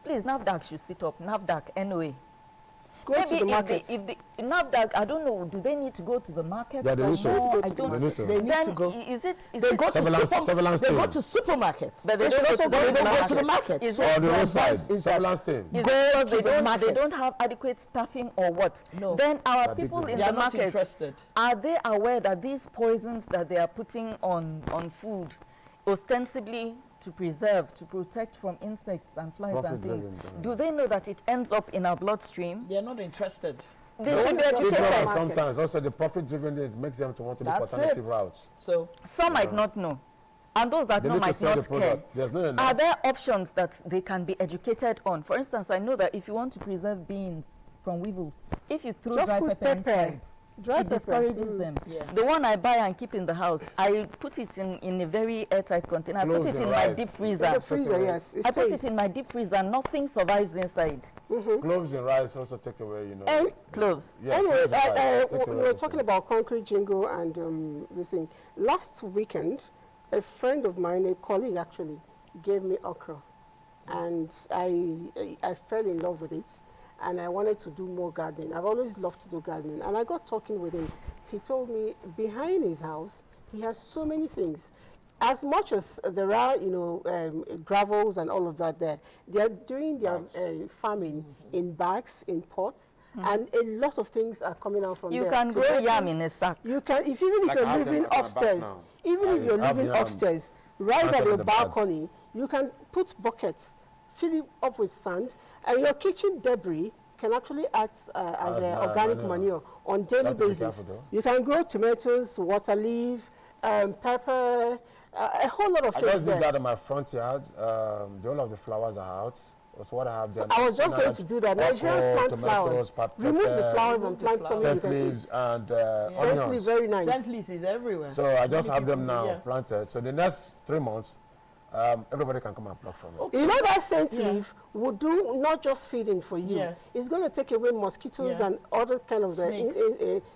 Speaker 2: Please, NAFDAC should sit up. NAFDAC, NOA.
Speaker 1: Go to the market.
Speaker 2: If the NAFDAC, I don't know, do they need to go to the market?
Speaker 5: Yeah, they
Speaker 2: for
Speaker 5: need to.
Speaker 2: more?
Speaker 1: Go
Speaker 2: I
Speaker 1: to the
Speaker 2: don't
Speaker 5: They need to.
Speaker 3: They need
Speaker 2: Then
Speaker 3: to go.
Speaker 2: Is it?
Speaker 3: They go to
Speaker 5: Surveillance
Speaker 3: they go
Speaker 5: team.
Speaker 3: to supermarkets.
Speaker 2: But they
Speaker 3: should
Speaker 2: don't
Speaker 3: also
Speaker 2: go to
Speaker 3: they
Speaker 2: the
Speaker 3: don't go to the
Speaker 2: markets.
Speaker 3: market.
Speaker 2: Is
Speaker 3: So
Speaker 2: it-
Speaker 5: On the
Speaker 3: their
Speaker 5: roadside,
Speaker 3: advice is that
Speaker 5: surveillance team.
Speaker 2: Is
Speaker 3: Go
Speaker 2: it because
Speaker 3: to
Speaker 2: they
Speaker 3: the
Speaker 2: don't
Speaker 3: markets.
Speaker 2: have adequate staffing or what?
Speaker 3: No.
Speaker 2: Then our
Speaker 5: They're big
Speaker 2: people
Speaker 5: men.
Speaker 2: in
Speaker 3: They are
Speaker 2: the
Speaker 3: not
Speaker 2: market,
Speaker 3: interested.
Speaker 2: are they aware that these poisons that they are putting on food, ostensibly to preserve, to protect from insects and flies and
Speaker 5: Profit
Speaker 2: things,
Speaker 5: driven,
Speaker 2: do they know that it ends up in our bloodstream?
Speaker 3: They are not interested.
Speaker 2: They
Speaker 1: Those
Speaker 2: should be
Speaker 1: are
Speaker 5: People
Speaker 1: Markets.
Speaker 2: educated.
Speaker 5: are sometimes also the profit driven it makes them to want to look for
Speaker 3: That's
Speaker 5: alternative
Speaker 3: it.
Speaker 5: routes.
Speaker 3: So
Speaker 2: Some might not know, and those that
Speaker 5: They
Speaker 2: know
Speaker 5: need to
Speaker 2: might
Speaker 5: sell the
Speaker 2: not care.
Speaker 5: product. There's no
Speaker 2: Are
Speaker 5: enough.
Speaker 2: there options that they can be educated on? For instance, I know that if you want to preserve beans from weevils, if you throw
Speaker 1: Just
Speaker 2: dry
Speaker 1: put
Speaker 2: pepper
Speaker 1: pepper.
Speaker 2: inside,
Speaker 1: Dry
Speaker 2: it
Speaker 1: pepper.
Speaker 2: discourages them.
Speaker 3: Yeah.
Speaker 2: The one I buy and keep in the house, I put it in a very airtight container. I put
Speaker 5: Cloves
Speaker 2: it
Speaker 5: and
Speaker 2: in my
Speaker 5: rice.
Speaker 2: deep
Speaker 1: In
Speaker 2: freezer.
Speaker 1: the freezer, yes. It
Speaker 2: I put
Speaker 1: stays.
Speaker 2: it in my deep freezer. Nothing survives inside.
Speaker 5: Cloves and rice also take away, you know.
Speaker 1: And
Speaker 2: Cloves.
Speaker 5: Yeah,
Speaker 1: anyway,
Speaker 5: cloves and rice take
Speaker 1: we
Speaker 5: away
Speaker 1: were
Speaker 5: everything.
Speaker 1: talking about concrete jingle and this thing. Last weekend, a friend of mine, a colleague actually, gave me okra, and I fell in love with it, and I wanted to do more gardening. I've always loved to do gardening, and I got talking with him. He told me behind his house he has so many things. As much as there are, you know, gravels and all of that there, they are doing their farming in bags, in pots, and a lot of things are coming out from
Speaker 2: You
Speaker 1: there.
Speaker 2: can grow
Speaker 1: Tomatoes,
Speaker 2: yam in a sack.
Speaker 1: you can, if even if
Speaker 5: Like
Speaker 1: you're
Speaker 5: I have them
Speaker 1: living
Speaker 5: at my back
Speaker 1: upstairs,
Speaker 5: now.
Speaker 1: even if you're
Speaker 5: have
Speaker 1: living
Speaker 5: yam
Speaker 1: upstairs, right
Speaker 5: planted
Speaker 1: at
Speaker 5: in
Speaker 1: your
Speaker 5: the bags.
Speaker 1: balcony, you can put buckets, fill it up with sand, and your kitchen debris can actually act as organic manure on daily
Speaker 5: Have to be
Speaker 1: basis.
Speaker 5: careful though.
Speaker 1: You can grow tomatoes, water leaf, pepper, a whole lot of
Speaker 5: I
Speaker 1: things
Speaker 5: just did
Speaker 1: there.
Speaker 5: that in my front yard. The whole of the flowers are out. So what I have
Speaker 1: So
Speaker 5: there.
Speaker 1: I was just going to do that. Nigerians plant flowers. Remove the flowers and plant something you
Speaker 5: scent
Speaker 1: can
Speaker 5: leaves
Speaker 1: eat.
Speaker 5: and
Speaker 1: Scent
Speaker 5: onions.
Speaker 1: leaf, very nice.
Speaker 3: Scent leaves is everywhere.
Speaker 5: So I just
Speaker 3: Many
Speaker 5: have them
Speaker 3: people do,
Speaker 5: now
Speaker 3: yeah.
Speaker 5: planted. So the next 3 months, everybody can come and pluck from it.
Speaker 3: Okay.
Speaker 1: You know that scent
Speaker 3: Yeah.
Speaker 1: leaf will do not just feeding for you.
Speaker 3: Yes.
Speaker 1: It's going to take away mosquitoes
Speaker 3: Yeah.
Speaker 1: and other kind of
Speaker 3: Snakes.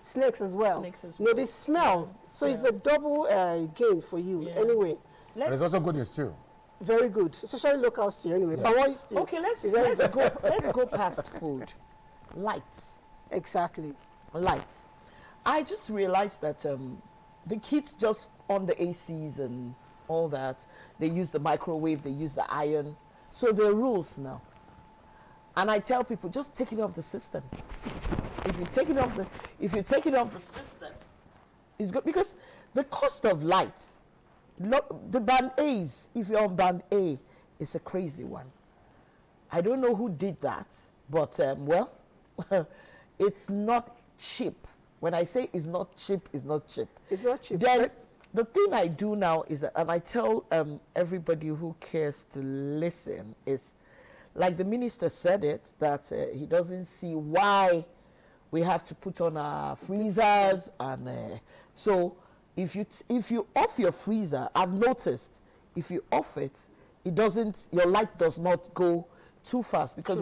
Speaker 1: snakes as well.
Speaker 3: Snakes as
Speaker 1: You know,
Speaker 3: well.
Speaker 1: they smell.
Speaker 3: Yeah,
Speaker 1: So it's
Speaker 3: smell.
Speaker 1: a double gain for you.
Speaker 3: Yeah.
Speaker 1: Anyway,
Speaker 5: And it's also good in stew.
Speaker 1: very good. Especially local stew anyway.
Speaker 5: Yeah.
Speaker 1: But what is stew?
Speaker 3: Okay, let's
Speaker 1: Is very
Speaker 3: let's go past food. Lights.
Speaker 1: Exactly.
Speaker 3: Light. I just realized that the kids just on the ACs and all that, they use the microwave, they use the iron. So there are rules now. And I tell people, just take it off the system. If you take it off the system, it's good because the cost of lights, the band A's, if you're on band A, is a crazy one. I don't know who did that, but well, it's not cheap. When I say it's not cheap, it's not cheap.
Speaker 1: It's not cheap.
Speaker 3: Then the thing I do now is that, and I tell everybody who cares to listen, is like the minister said it, that he doesn't see why we have to put on our freezers. And so if you off your freezer, I've noticed if you off it, it doesn't, your light does not go too fast because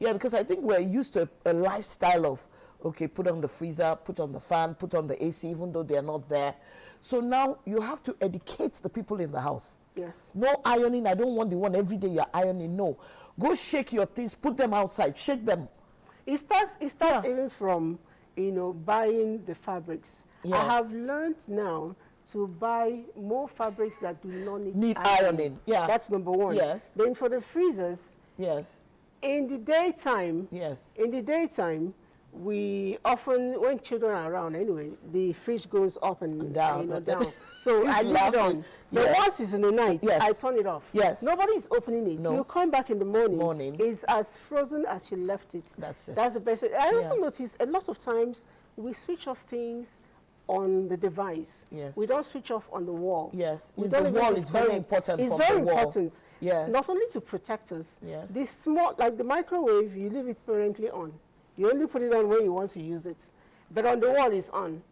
Speaker 3: because I think we're used to a lifestyle of, okay, put on the freezer, put on the fan, put on the AC, even though they're not there. So now you have to educate the people in the house.
Speaker 1: Yes.
Speaker 3: No ironing. I don't want the one every day you're ironing. No. Go shake your things, put them outside, shake them.
Speaker 1: It starts
Speaker 3: Yeah.
Speaker 1: even from, buying the fabrics. I
Speaker 3: Yes.
Speaker 1: have learned now to buy more fabrics that do not
Speaker 3: Need ironing. Yeah.
Speaker 1: That's number one.
Speaker 3: Yes.
Speaker 1: Then for the freezers,
Speaker 3: Yes.
Speaker 1: in the daytime,
Speaker 3: Yes.
Speaker 1: we often, when children are around anyway, the fridge goes up and
Speaker 3: down.
Speaker 1: down. So I leave it
Speaker 3: laughing.
Speaker 1: on. But
Speaker 3: Yes.
Speaker 1: once it's in the night,
Speaker 3: Yes.
Speaker 1: I turn it off.
Speaker 3: Yes.
Speaker 1: Nobody's opening it.
Speaker 3: No.
Speaker 1: You come back in the morning.
Speaker 3: Morning.
Speaker 1: It's as frozen as you left it.
Speaker 3: That's it.
Speaker 1: That's the best way. I also
Speaker 3: Yeah.
Speaker 1: notice a lot of times we switch off things on the device.
Speaker 3: Yes.
Speaker 1: We don't switch off on the wall.
Speaker 3: Yes.
Speaker 1: We
Speaker 3: The
Speaker 1: don't even
Speaker 3: wall is very
Speaker 1: disconnect.
Speaker 3: important
Speaker 1: It's
Speaker 3: from
Speaker 1: very
Speaker 3: the wall.
Speaker 1: important.
Speaker 3: Yes.
Speaker 1: Not only to protect us.
Speaker 3: Yes.
Speaker 1: This small, like the microwave, you leave it permanently on. You only put it on when you want to use it. But on the wall, it's on.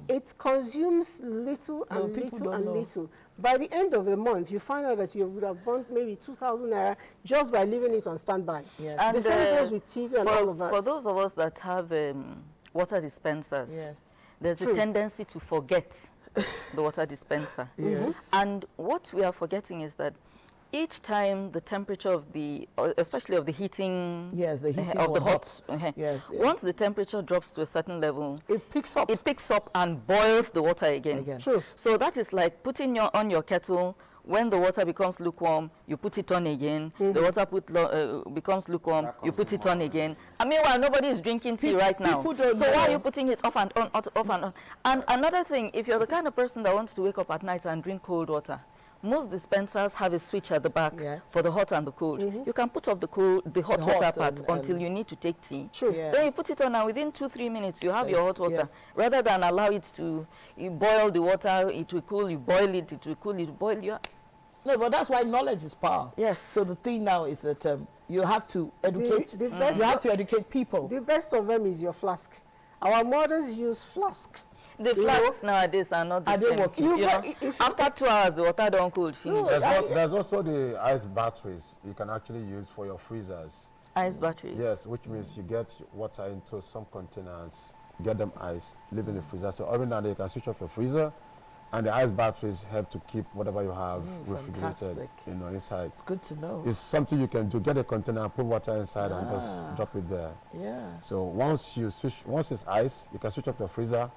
Speaker 1: It consumes little and
Speaker 3: people
Speaker 1: little
Speaker 3: don't
Speaker 1: and
Speaker 3: know.
Speaker 1: little. By the end of the month, you find out that you would have burnt maybe 2,000 naira just by leaving it on standby.
Speaker 3: Yes.
Speaker 2: And,
Speaker 1: The same goes with TV and all of that.
Speaker 2: For those of us that have water dispensers,
Speaker 3: Yes.
Speaker 2: there's
Speaker 1: True.
Speaker 2: a tendency to forget the water dispenser.
Speaker 3: Yes.
Speaker 2: And what we are forgetting is that each time the temperature of especially of the heating,
Speaker 3: Yes, the heating
Speaker 2: of the
Speaker 3: or
Speaker 2: hot,
Speaker 3: Yes, yes.
Speaker 2: once the temperature drops to a certain level,
Speaker 1: It picks up.
Speaker 2: it picks up and boils the water again.
Speaker 3: Again.
Speaker 1: True.
Speaker 2: So that is like putting on your kettle. When the water becomes lukewarm, you put it on again. The water becomes lukewarm, you put it on again. And meanwhile, nobody is drinking tea right now.
Speaker 3: people don't
Speaker 2: So why
Speaker 3: know.
Speaker 2: are you putting it off and on, off and on? And another thing, if you're the kind of person that wants to wake up at night and drink cold water, most dispensers have a switch at the back
Speaker 3: Yes.
Speaker 2: for the hot and the cold. You can put off the hot
Speaker 3: The
Speaker 2: water
Speaker 3: hot
Speaker 2: part
Speaker 3: and-
Speaker 2: until you need to take tea.
Speaker 1: True.
Speaker 3: Yeah.
Speaker 2: Then you put it on, and within 2-3 minutes, you have your
Speaker 3: Yes,
Speaker 2: hot water.
Speaker 3: yes.
Speaker 2: Rather than allow it to, you boil the water, it will cool, you boil it, it will cool, it will boil.
Speaker 3: No, but that's why knowledge is power.
Speaker 2: Yes.
Speaker 3: So the thing now is that you have to educate.
Speaker 1: The best
Speaker 3: You have to educate people.
Speaker 1: The best of them is your flask. Our mothers use flask.
Speaker 2: The
Speaker 1: You
Speaker 2: flasks nowadays are not the
Speaker 3: Are they
Speaker 2: same.
Speaker 3: working?
Speaker 1: You
Speaker 2: You
Speaker 1: buy-
Speaker 2: know,
Speaker 1: if-
Speaker 2: after 2 hours, the water don't cool, finish.
Speaker 5: There's also the ice batteries you can actually use for your freezers.
Speaker 2: Ice batteries.
Speaker 5: Yes, which means you get water into some containers, get them ice, leave in the freezer. So every now and then you can switch off your freezer, and the ice batteries help to keep whatever you have refrigerated,
Speaker 3: fantastic.
Speaker 5: inside.
Speaker 3: It's good to know.
Speaker 5: It's something you can do. Get a container, put water inside, and just drop it there.
Speaker 3: Yeah.
Speaker 5: So once it's ice, you can switch off your freezer,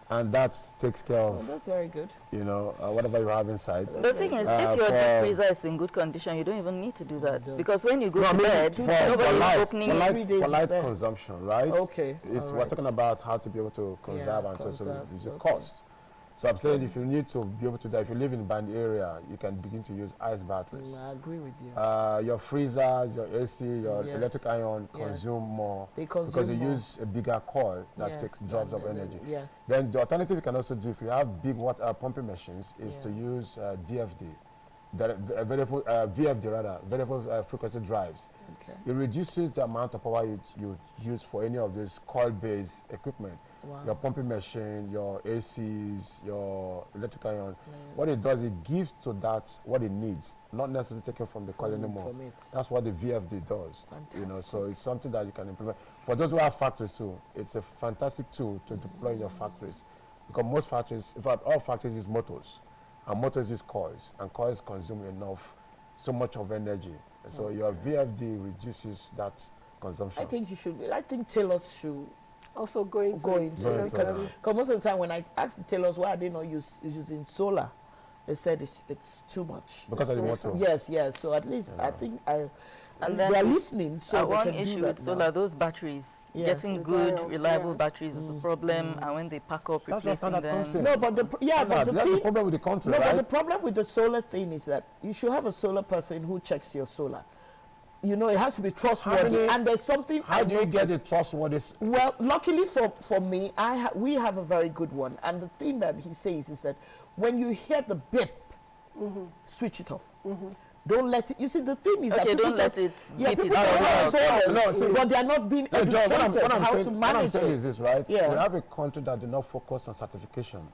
Speaker 5: and that takes care
Speaker 3: Oh,
Speaker 5: of
Speaker 3: that's very good.
Speaker 5: whatever you have inside.
Speaker 2: The thing is, if your deep freezer is in good condition, you don't even need to do that. Because when you go to bed,
Speaker 5: for
Speaker 2: nobody is
Speaker 5: light,
Speaker 2: opening
Speaker 5: for light,
Speaker 3: Every day
Speaker 5: for
Speaker 3: is
Speaker 5: light
Speaker 3: there.
Speaker 5: consumption, right?
Speaker 3: Okay,
Speaker 5: We're
Speaker 3: alright.
Speaker 5: talking about how to be able to conserve
Speaker 3: Yeah,
Speaker 5: and to
Speaker 3: conserve,
Speaker 5: reduce the
Speaker 3: okay.
Speaker 5: cost. So I'm saying if you need to be able to do that, if you live in band area, you can begin to use ice batteries.
Speaker 3: I agree with you.
Speaker 5: Your freezers, your AC, your
Speaker 3: Yes.
Speaker 5: electric iron
Speaker 3: Yes.
Speaker 5: consume more
Speaker 3: They
Speaker 5: because
Speaker 3: consume
Speaker 5: they
Speaker 3: more.
Speaker 5: use a bigger coil that
Speaker 3: Yes,
Speaker 5: takes drops of
Speaker 3: and-
Speaker 5: energy.
Speaker 3: Yes.
Speaker 5: Then the alternative you can also do if you have big water pumping machines is
Speaker 3: Yeah.
Speaker 5: to use DFD, variable VFD rather, variable frequency drives.
Speaker 3: Okay.
Speaker 5: It reduces the amount of power you use for any of this coil-based equipment.
Speaker 3: Wow.
Speaker 5: Your pumping machine, your ACs, your electrical iron. What it does, it gives to that what it needs, not necessarily taken from the coil anymore.
Speaker 3: From it.
Speaker 5: That's what the VFD does.
Speaker 3: Fantastic.
Speaker 5: You know, so it's something that you can implement. For those who have factories too, it's a fantastic tool to deploy in your factories. Because most factories, in fact, all factories use motors, and motors use coils, and coils consume so much of energy. So your VFD reduces that consumption.
Speaker 3: I think tailors should
Speaker 1: Also going
Speaker 3: go into it.
Speaker 5: Because
Speaker 3: Because most of the time when I ask the tailors why are they not using solar, they said it's too much.
Speaker 5: Because of the motor.
Speaker 3: Yes, yes. So at least I think
Speaker 2: And then
Speaker 3: they're listening. So they
Speaker 2: one
Speaker 3: can do
Speaker 2: issue
Speaker 3: that
Speaker 2: with solar,
Speaker 3: now.
Speaker 2: those batteries,
Speaker 3: Yeah.
Speaker 2: getting
Speaker 1: The
Speaker 2: good,
Speaker 1: die-off,
Speaker 2: reliable
Speaker 1: yes.
Speaker 2: batteries is a problem, and when they pack up,
Speaker 5: That's where
Speaker 2: replacing
Speaker 5: standard
Speaker 2: them.
Speaker 5: comes in.
Speaker 3: No, but
Speaker 5: That's the problem with the country,
Speaker 3: No,
Speaker 5: right?
Speaker 3: but the problem with the solar thing is that you should have a solar person who checks your solar. You know, it has to be trustworthy.
Speaker 5: many-
Speaker 3: And there's something
Speaker 5: How do you get
Speaker 3: noticed.
Speaker 5: the trustworthy?
Speaker 3: Well, luckily for me, we have a very good one. And the thing that he says is that when you hear the beep, switch it off. Don't let it. You see, the thing is that
Speaker 2: Okay,
Speaker 3: people
Speaker 2: don't let
Speaker 3: just-
Speaker 2: it
Speaker 3: Yeah,
Speaker 2: beep
Speaker 3: people
Speaker 2: itself
Speaker 3: just
Speaker 2: out.
Speaker 3: have
Speaker 5: No,
Speaker 3: solars,
Speaker 5: see-
Speaker 3: but they are not being
Speaker 5: No, John,
Speaker 3: educated how to
Speaker 5: what I'm
Speaker 3: manage
Speaker 5: saying
Speaker 3: it.
Speaker 5: is this, right?
Speaker 3: Yeah.
Speaker 5: We have a country that do not focus on certification.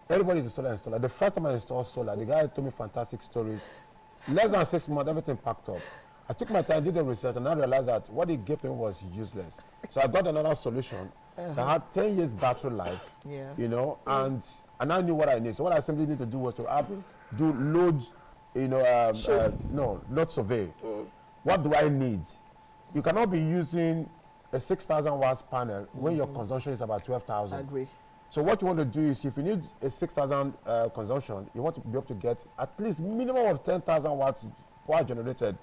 Speaker 5: Everybody is a solar installer. The first time I installed solar, the guy told me fantastic stories. Less than 6 months, everything packed up. I took my time, did the research, and I realized that what he gave to me was useless. So I got another solution that had 10 years battery life,
Speaker 3: Yeah.
Speaker 5: you know, and I knew what I need. So what I simply need to do was to do loads, you know, load survey. What do I need? You cannot be using a 6,000 watts panel when your consumption is about 12,000.
Speaker 3: I agree.
Speaker 5: So what you want to do is, if you need a 6,000 consumption, you want to be able to get at least minimum of 10,000 watts power generated.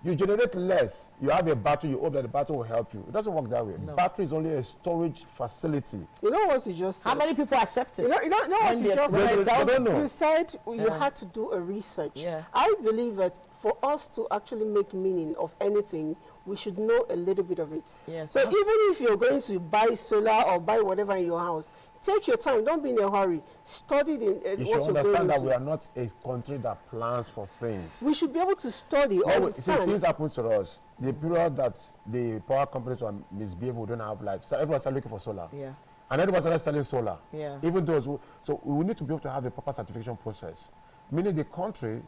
Speaker 5: You generate less, you have a battery, you hope that the battery will help you. It doesn't work that way.
Speaker 3: No.
Speaker 5: Battery is only a storage facility.
Speaker 1: You know what you just said?
Speaker 3: How many people accept it?
Speaker 1: You know what
Speaker 3: When
Speaker 1: you
Speaker 3: they-
Speaker 1: just
Speaker 3: when
Speaker 1: said?
Speaker 5: they don't know.
Speaker 1: You said you
Speaker 3: Yeah.
Speaker 1: had to do a research.
Speaker 3: Yeah.
Speaker 1: I believe that for us to actually make meaning of anything, we should know a little bit of it.
Speaker 3: Yes.
Speaker 1: So even if you're going to buy solar or buy whatever in your house, take your time. Don't be in a hurry. Study
Speaker 5: You
Speaker 1: what
Speaker 5: should
Speaker 1: you're going
Speaker 5: understand that
Speaker 1: into.
Speaker 5: we are not a country that plans for things.
Speaker 1: We should be able to study,
Speaker 5: See,
Speaker 1: understand.
Speaker 5: things happen to us. The period that the power companies were misbehaving, we don't have light. So everyone started looking for solar.
Speaker 3: Yeah.
Speaker 5: And everyone started selling solar.
Speaker 3: Yeah.
Speaker 5: Even those who, so we need to be able to have a proper certification process. Meaning the country,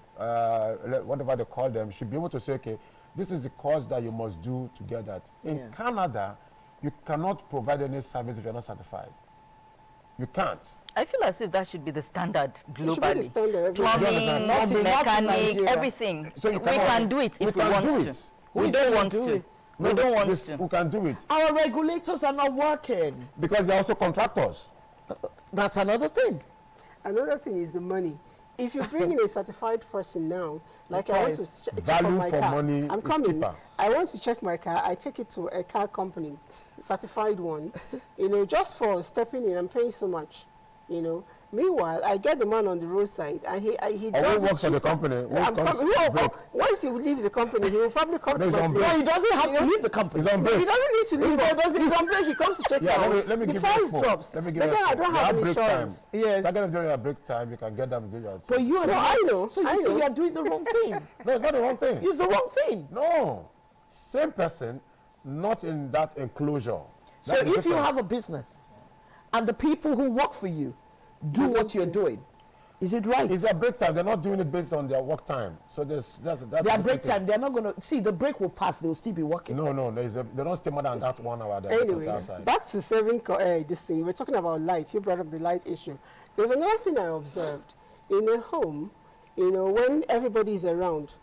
Speaker 5: whatever they call them, should be able to say, okay, this is the course that you must do to get that. In
Speaker 3: Yeah.
Speaker 5: Canada, you cannot provide any service if you're not certified. You can't.
Speaker 2: I feel as if that should be the standard
Speaker 1: It should be the
Speaker 2: globally.
Speaker 1: standard everywhere.
Speaker 2: Plumbing,
Speaker 5: Not in
Speaker 2: mechanic,
Speaker 3: Nigeria.
Speaker 2: everything.
Speaker 5: So you
Speaker 2: we
Speaker 5: cannot-
Speaker 2: can do it if we
Speaker 5: can
Speaker 2: want
Speaker 5: do
Speaker 2: to.
Speaker 5: it.
Speaker 2: We
Speaker 3: is
Speaker 2: don't
Speaker 3: gonna
Speaker 2: want
Speaker 3: do
Speaker 2: to.
Speaker 3: it?
Speaker 2: We don't want
Speaker 5: This-
Speaker 2: to.
Speaker 5: We can do it
Speaker 3: Our regulators are not working.
Speaker 5: because they're also contractors.
Speaker 3: That's another thing.
Speaker 1: Another thing is the money. If you bring in a certified person now, like I want to
Speaker 3: price.
Speaker 1: check
Speaker 5: Value
Speaker 1: on my
Speaker 5: for
Speaker 1: car,
Speaker 5: money
Speaker 1: I'm
Speaker 5: is
Speaker 1: coming.
Speaker 5: cheaper.
Speaker 1: I want to check my car. I take it to a car company, certified one. You know, just for stepping in, I'm paying so much. You know. Meanwhile, I get the man on the roadside, and he
Speaker 5: Or
Speaker 1: does
Speaker 5: who
Speaker 1: it
Speaker 5: works for the
Speaker 1: cheaper.
Speaker 5: company? Who
Speaker 1: I'm
Speaker 5: comes
Speaker 1: coming- no,
Speaker 5: break?
Speaker 1: once he leaves the company, he will probably come
Speaker 5: No,
Speaker 1: to
Speaker 5: he's
Speaker 1: my
Speaker 5: on
Speaker 1: place.
Speaker 3: No, he doesn't have to
Speaker 1: Yeah.
Speaker 3: leave the company.
Speaker 5: He's on
Speaker 1: He
Speaker 5: break.
Speaker 1: doesn't need to leave. He's on break. He comes to check
Speaker 5: Yeah,
Speaker 1: out.
Speaker 5: let me
Speaker 1: the
Speaker 5: give
Speaker 1: price
Speaker 5: you a phone.
Speaker 1: drops.
Speaker 5: Let me give
Speaker 1: But
Speaker 5: you a
Speaker 1: then I
Speaker 5: phone.
Speaker 1: don't
Speaker 5: You
Speaker 1: have
Speaker 5: break time.
Speaker 1: insurance.
Speaker 3: Yes.
Speaker 5: Start getting during your break time, you can get them to do your
Speaker 3: But you are
Speaker 1: No, I know.
Speaker 3: So you
Speaker 1: I
Speaker 3: see,
Speaker 1: know.
Speaker 3: you are doing the wrong thing.
Speaker 5: No, it's not the wrong thing.
Speaker 3: It's the wrong thing.
Speaker 5: No. Same person, not in that enclosure.
Speaker 3: So
Speaker 5: That's the
Speaker 3: if you
Speaker 5: difference.
Speaker 3: have a business and the people who work for you do what you're doing, is it right?
Speaker 5: It's their break time. They're not doing it based on their work time. So that's
Speaker 3: Their
Speaker 5: a
Speaker 3: break
Speaker 5: different thing.
Speaker 3: time, they're not going to see the break will pass. They'll still be working.
Speaker 5: No, they don't stay more than that 1 hour. They're
Speaker 1: Anyway,
Speaker 5: outside.
Speaker 1: back to saving this thing. We're talking about light. You brought up the light issue. There's another thing I observed. In a home, you know, when everybody's around,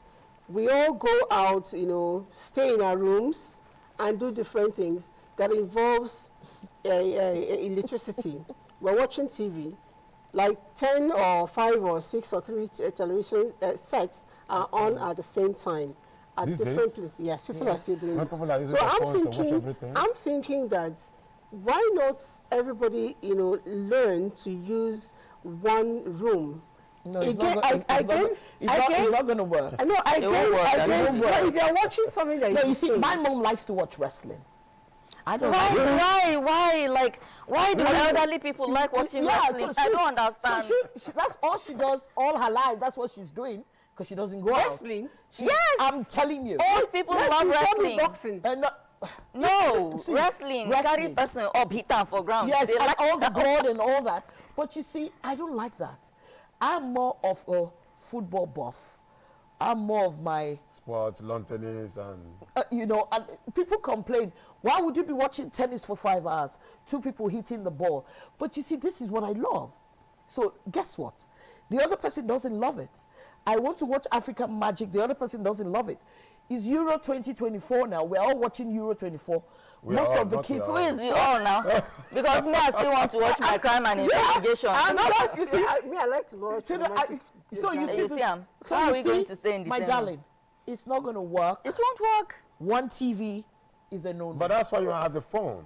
Speaker 1: we all go out, you know, stay in our rooms and do different things that involves electricity. We're watching TV. Like 10 or 5 or 6 or 3 television sets are on at the same time at
Speaker 5: These
Speaker 1: different
Speaker 5: days?
Speaker 1: places. Yes, people are still doing
Speaker 5: When
Speaker 1: it.
Speaker 5: people are using
Speaker 1: So
Speaker 5: their
Speaker 1: I'm
Speaker 5: phones to watch
Speaker 1: thinking,
Speaker 5: everything.
Speaker 1: I'm thinking that why not everybody, you know, learn to use one room?
Speaker 3: No, it's
Speaker 1: Again,
Speaker 3: not, it's not going to work.
Speaker 1: I know, I
Speaker 2: won't
Speaker 1: get,
Speaker 2: work,
Speaker 1: I
Speaker 2: that
Speaker 1: get,
Speaker 2: won't
Speaker 1: but if you're watching something that
Speaker 3: No,
Speaker 1: is
Speaker 3: you see,
Speaker 1: the
Speaker 3: my
Speaker 1: same,
Speaker 3: mom likes to watch wrestling. I don't like it.
Speaker 2: Why? Like, why do elderly people like watching wrestling? I don't understand.
Speaker 3: So that's all she does all her life. That's what she's doing. because she doesn't go
Speaker 1: Wrestling?
Speaker 3: out.
Speaker 2: Yes!
Speaker 3: I'm telling you.
Speaker 2: Old people love wrestling.
Speaker 1: Boxing.
Speaker 2: No,
Speaker 3: See,
Speaker 2: wrestling. Carry person up, hit am for ground.
Speaker 3: Yes,
Speaker 2: They
Speaker 3: and
Speaker 2: like
Speaker 3: all the blood and all that. But you see, I don't like that. I'm more of a football buff. I'm more of my,
Speaker 5: Sports, lawn tennis, and
Speaker 3: you know, and people complain, why would you be watching tennis for 5 hours? 2 people hitting the ball. But you see, this is what I love. So guess what? The other person doesn't love it. I want to watch African Magic. The other person doesn't love it. It's Euro 2024 now. We're all watching Euro 24. Most of the kids.
Speaker 2: who is the all now? Because me, I still want to watch my crime and investigation.
Speaker 3: And that's, you see,
Speaker 1: I like to watch romantic.
Speaker 3: so you see,
Speaker 2: You see, am.
Speaker 3: so
Speaker 2: How
Speaker 3: you
Speaker 2: are we going
Speaker 3: see,
Speaker 2: to stay in
Speaker 3: my
Speaker 2: December?
Speaker 3: darling, it's not going to work.
Speaker 2: It won't work.
Speaker 3: One TV is a no-no.
Speaker 5: but that's why you have the phone.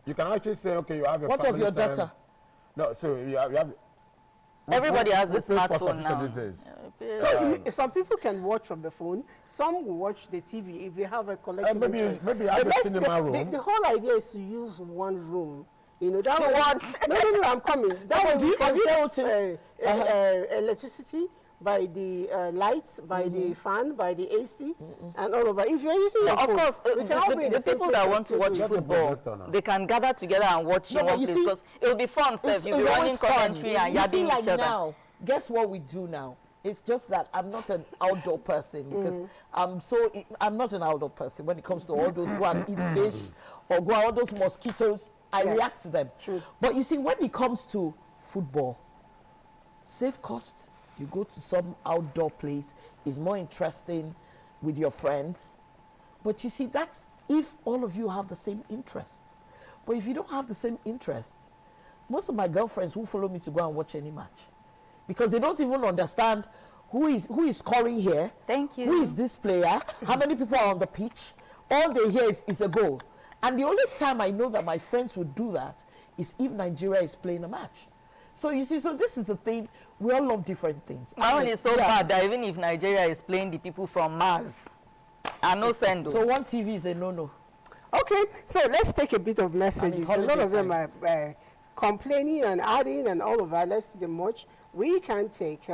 Speaker 5: You can actually say, okay, you have your
Speaker 3: What of
Speaker 5: family
Speaker 3: your
Speaker 5: time.
Speaker 3: data?
Speaker 5: No, so you have
Speaker 2: Everybody has a
Speaker 5: we pay for
Speaker 2: smartphone
Speaker 5: subscription
Speaker 2: now.
Speaker 5: these days.
Speaker 1: So some people can watch from the phone. Some will watch the TV if they have a collective
Speaker 5: maybe
Speaker 1: interest.
Speaker 5: maybe you have
Speaker 1: But
Speaker 5: a
Speaker 1: let's
Speaker 5: cinema
Speaker 1: say
Speaker 5: room.
Speaker 1: the whole idea is to use one room. You know that
Speaker 2: To
Speaker 1: way-
Speaker 2: what?
Speaker 1: No, I'm coming. That way we can
Speaker 3: have you
Speaker 1: save
Speaker 3: noticed?
Speaker 1: electricity by the lights, by the fan, by the AC, and all of that. If you're using your
Speaker 2: Of
Speaker 1: phone,
Speaker 2: course,
Speaker 1: we can all be in
Speaker 2: the
Speaker 1: same
Speaker 2: people
Speaker 1: place
Speaker 2: that
Speaker 1: and
Speaker 2: want to
Speaker 1: still
Speaker 2: watch
Speaker 1: do it.
Speaker 5: Just a
Speaker 2: football,
Speaker 5: projector now.
Speaker 2: they can gather together and watch
Speaker 3: No,
Speaker 2: in
Speaker 3: but
Speaker 2: one
Speaker 3: you
Speaker 2: place
Speaker 3: see,
Speaker 2: because it will be fun. Self, you'll be running commentary and
Speaker 3: You see,
Speaker 2: yabbing
Speaker 3: like
Speaker 2: each other.
Speaker 3: now, guess what we do now? It's just that I'm not an outdoor person because I'm not an outdoor person when it comes to all those go and eat fish or go all those mosquitoes. I
Speaker 1: Yes,
Speaker 3: react to them.
Speaker 1: true.
Speaker 3: But you see, when it comes to football, save cost. You go to some outdoor place. It's more interesting with your friends. But you see, that's if all of you have the same interest. But if you don't have the same interest, most of my girlfriends who follow me to go and watch any match because they don't even understand who is scoring here.
Speaker 2: Thank you.
Speaker 3: Who is this player? How many people are on the pitch? All they hear is a goal. And the only time I know that my friends would do that is if Nigeria is playing a match. So you see, so this is the thing. We all love different things.
Speaker 2: My own is so bad that even if Nigeria is playing the people from Mars, I no send.
Speaker 3: So one TV is a no-no.
Speaker 1: Okay, so let's take a bit of messages. A lot
Speaker 3: holiday
Speaker 1: of them
Speaker 3: time.
Speaker 1: are complaining and adding and all of that. Let's see the much we can take.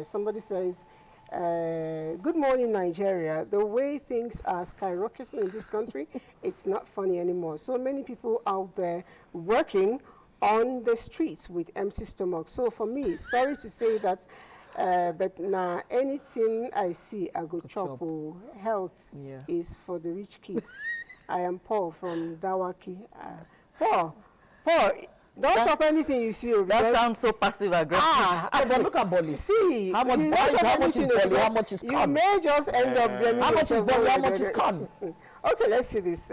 Speaker 1: Somebody says, good morning, Nigeria. The way things are skyrocketing in this country, it's not funny anymore. So many people out there working on the streets with empty stomachs. So for me, sorry to say that, but now anything I see, I go chop. Oh, health
Speaker 3: Yeah.
Speaker 1: is for the rich kids. I am Paul from Dawaki. Paul, don't chop anything you see.
Speaker 2: That
Speaker 1: because-
Speaker 2: sounds so passive aggressive.
Speaker 3: But look at Bolly.
Speaker 1: See,
Speaker 3: How much
Speaker 1: you
Speaker 3: Bolly-
Speaker 1: don't chop
Speaker 3: how much is
Speaker 1: anything
Speaker 3: Bolly, how
Speaker 1: because
Speaker 3: much is
Speaker 1: you
Speaker 3: corn?
Speaker 1: may just end up blaming
Speaker 3: How much is
Speaker 1: yourself
Speaker 3: Bolly, how
Speaker 1: one way
Speaker 3: much
Speaker 1: or
Speaker 3: is
Speaker 1: the
Speaker 3: corn?
Speaker 1: other. Okay, let's see this.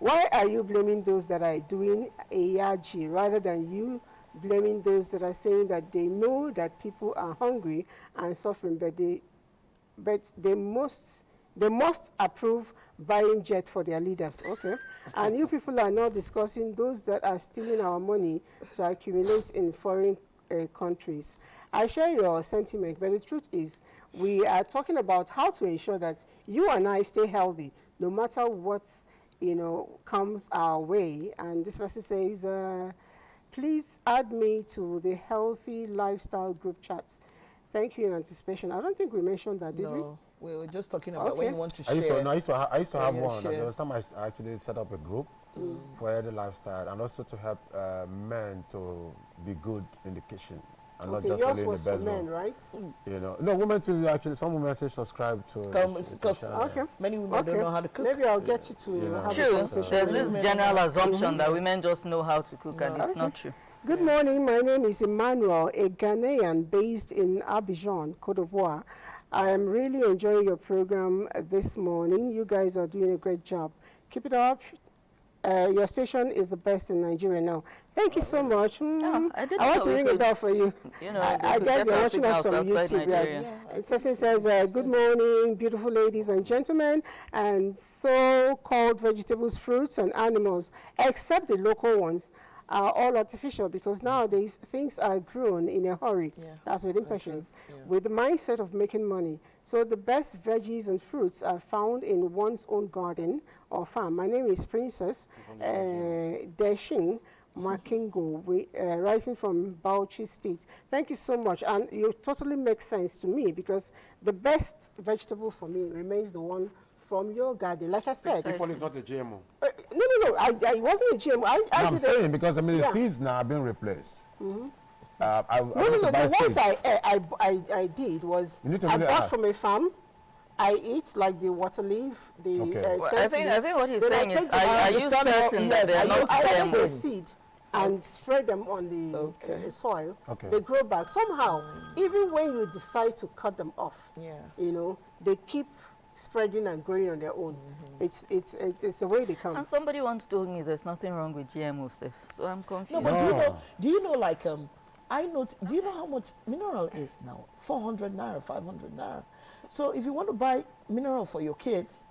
Speaker 1: Why are you blaming those that are doing ARG rather than you blaming those that are saying that they know that people are hungry and suffering, but they must approve buying jet for their leaders? Okay. And you people are not discussing those that are stealing our money to accumulate in foreign countries. I share your sentiment, but the truth is we are talking about how to ensure that you and I stay healthy no matter what comes our way. And this person says, please add me to the healthy lifestyle group chats. Thank you in anticipation. I don't think we mentioned that, did we?
Speaker 3: No, we were just talking about when
Speaker 1: Okay.
Speaker 3: you want to
Speaker 5: I used to,
Speaker 3: share.
Speaker 5: no, I used to have
Speaker 3: Yeah,
Speaker 5: one.
Speaker 3: share.
Speaker 5: There was time I actually set up a group for healthy lifestyle and also to help men to be good in the kitchen and
Speaker 1: Okay,
Speaker 5: not just
Speaker 1: yours
Speaker 5: only in the
Speaker 1: was for men,
Speaker 5: bedroom.
Speaker 1: right?
Speaker 5: No, women too. Actually, some women say subscribe to.
Speaker 3: Because
Speaker 1: Okay.
Speaker 3: many women don't know how to cook.
Speaker 1: Maybe I'll get you to have a
Speaker 2: True.
Speaker 1: conversation.
Speaker 2: There's
Speaker 1: with
Speaker 2: this
Speaker 1: you.
Speaker 2: general assumption that women just know how to cook, and it's
Speaker 1: Okay.
Speaker 2: not true.
Speaker 1: Good morning. My name is Emmanuel, a Ghanaian based in Abidjan, Cote d'Ivoire. I am really enjoying your program this morning. You guys are doing a great job. Keep it up. Your station is the best in Nigeria now. Thank you so much.
Speaker 2: I didn't
Speaker 1: want
Speaker 2: know
Speaker 1: to
Speaker 2: we
Speaker 1: ring a
Speaker 2: could,
Speaker 1: bell for you.
Speaker 2: you know,
Speaker 1: I
Speaker 2: we could
Speaker 1: guess
Speaker 2: get
Speaker 1: you're
Speaker 2: our
Speaker 1: watching us
Speaker 2: signals
Speaker 1: from
Speaker 2: outside
Speaker 1: YouTube. Yes.
Speaker 2: Nigeria.
Speaker 1: And Cecil says, good morning, beautiful ladies and gentlemen, and so-called vegetables, fruits, and animals, except the local ones, are all artificial because nowadays things are grown in a hurry.
Speaker 3: Yeah.
Speaker 1: That's with impatience,
Speaker 3: Yeah.
Speaker 1: with the mindset of making money. So the best veggies and fruits are found in one's own garden or farm. My name is Princess Deshing. Makingo, writing from Bauchi State. Thank you so much. And you totally make sense to me, because the best vegetable for me remains the one from your garden. Like I said,
Speaker 5: This one is not a GMO.
Speaker 1: no. I wasn't a GMO.
Speaker 5: I'm saying, because the seeds now are being replaced.
Speaker 1: No.
Speaker 5: The
Speaker 1: ones I did was
Speaker 5: You need to
Speaker 1: I
Speaker 5: really
Speaker 1: bought
Speaker 5: ask.
Speaker 1: from a farm. I eat like the water leaf, the
Speaker 5: Okay.
Speaker 2: Well, I think what he's
Speaker 1: Then I
Speaker 2: saying is,
Speaker 1: take the-
Speaker 2: are you certain that they're not
Speaker 1: I take the
Speaker 2: stem?
Speaker 1: seed and spread them on the soil.
Speaker 5: Okay.
Speaker 1: They grow back. Somehow, even when you decide to cut them off, they keep spreading and growing on their own. It's the way they come.
Speaker 2: And somebody once told me there's nothing wrong with GMO stuff, so I'm confused.
Speaker 3: No, but do you know like I know. Do you know how much mineral is now? 400 naira, 500 naira. So if you want to buy mineral for your kids,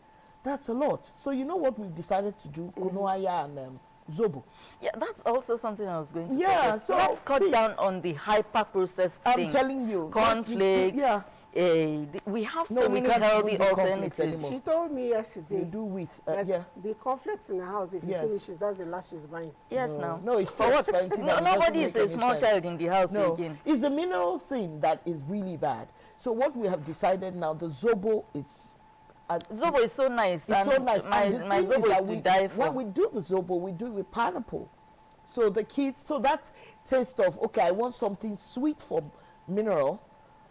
Speaker 3: that's a lot. So you know what we've decided to do? Kunoaya and Zobo.
Speaker 2: Yeah, that's also something I was going to say.
Speaker 3: Yeah, so
Speaker 2: let's cut down on the hyper-processed things.
Speaker 3: I'm telling you.
Speaker 2: Cornflakes.
Speaker 3: Yeah.
Speaker 2: We have
Speaker 3: No,
Speaker 2: so
Speaker 3: we
Speaker 2: many
Speaker 3: can't
Speaker 2: healthy
Speaker 3: do the cornflakes
Speaker 2: alternatives.
Speaker 3: anymore.
Speaker 1: She told me yesterday
Speaker 3: You do with
Speaker 1: that the conflicts in the house, if he finishes, that's the last she's buying.
Speaker 2: Yes, now.
Speaker 3: No, it's too expensive.
Speaker 2: No,
Speaker 3: and it
Speaker 2: nobody
Speaker 3: doesn't
Speaker 2: is
Speaker 3: make
Speaker 2: a
Speaker 3: any
Speaker 2: small
Speaker 3: sense.
Speaker 2: child in the house
Speaker 3: No,
Speaker 2: again.
Speaker 3: it's the mineral thing that is really bad. So what we have decided now, the Zobo,
Speaker 2: Zobo is so nice.
Speaker 3: It's so nice.
Speaker 2: My
Speaker 3: And the thing
Speaker 2: Zobo
Speaker 3: that
Speaker 2: is to die for.
Speaker 3: when we do the Zobo, we do it with pineapple. So the kids, so that taste of, okay, I want something sweet for mineral.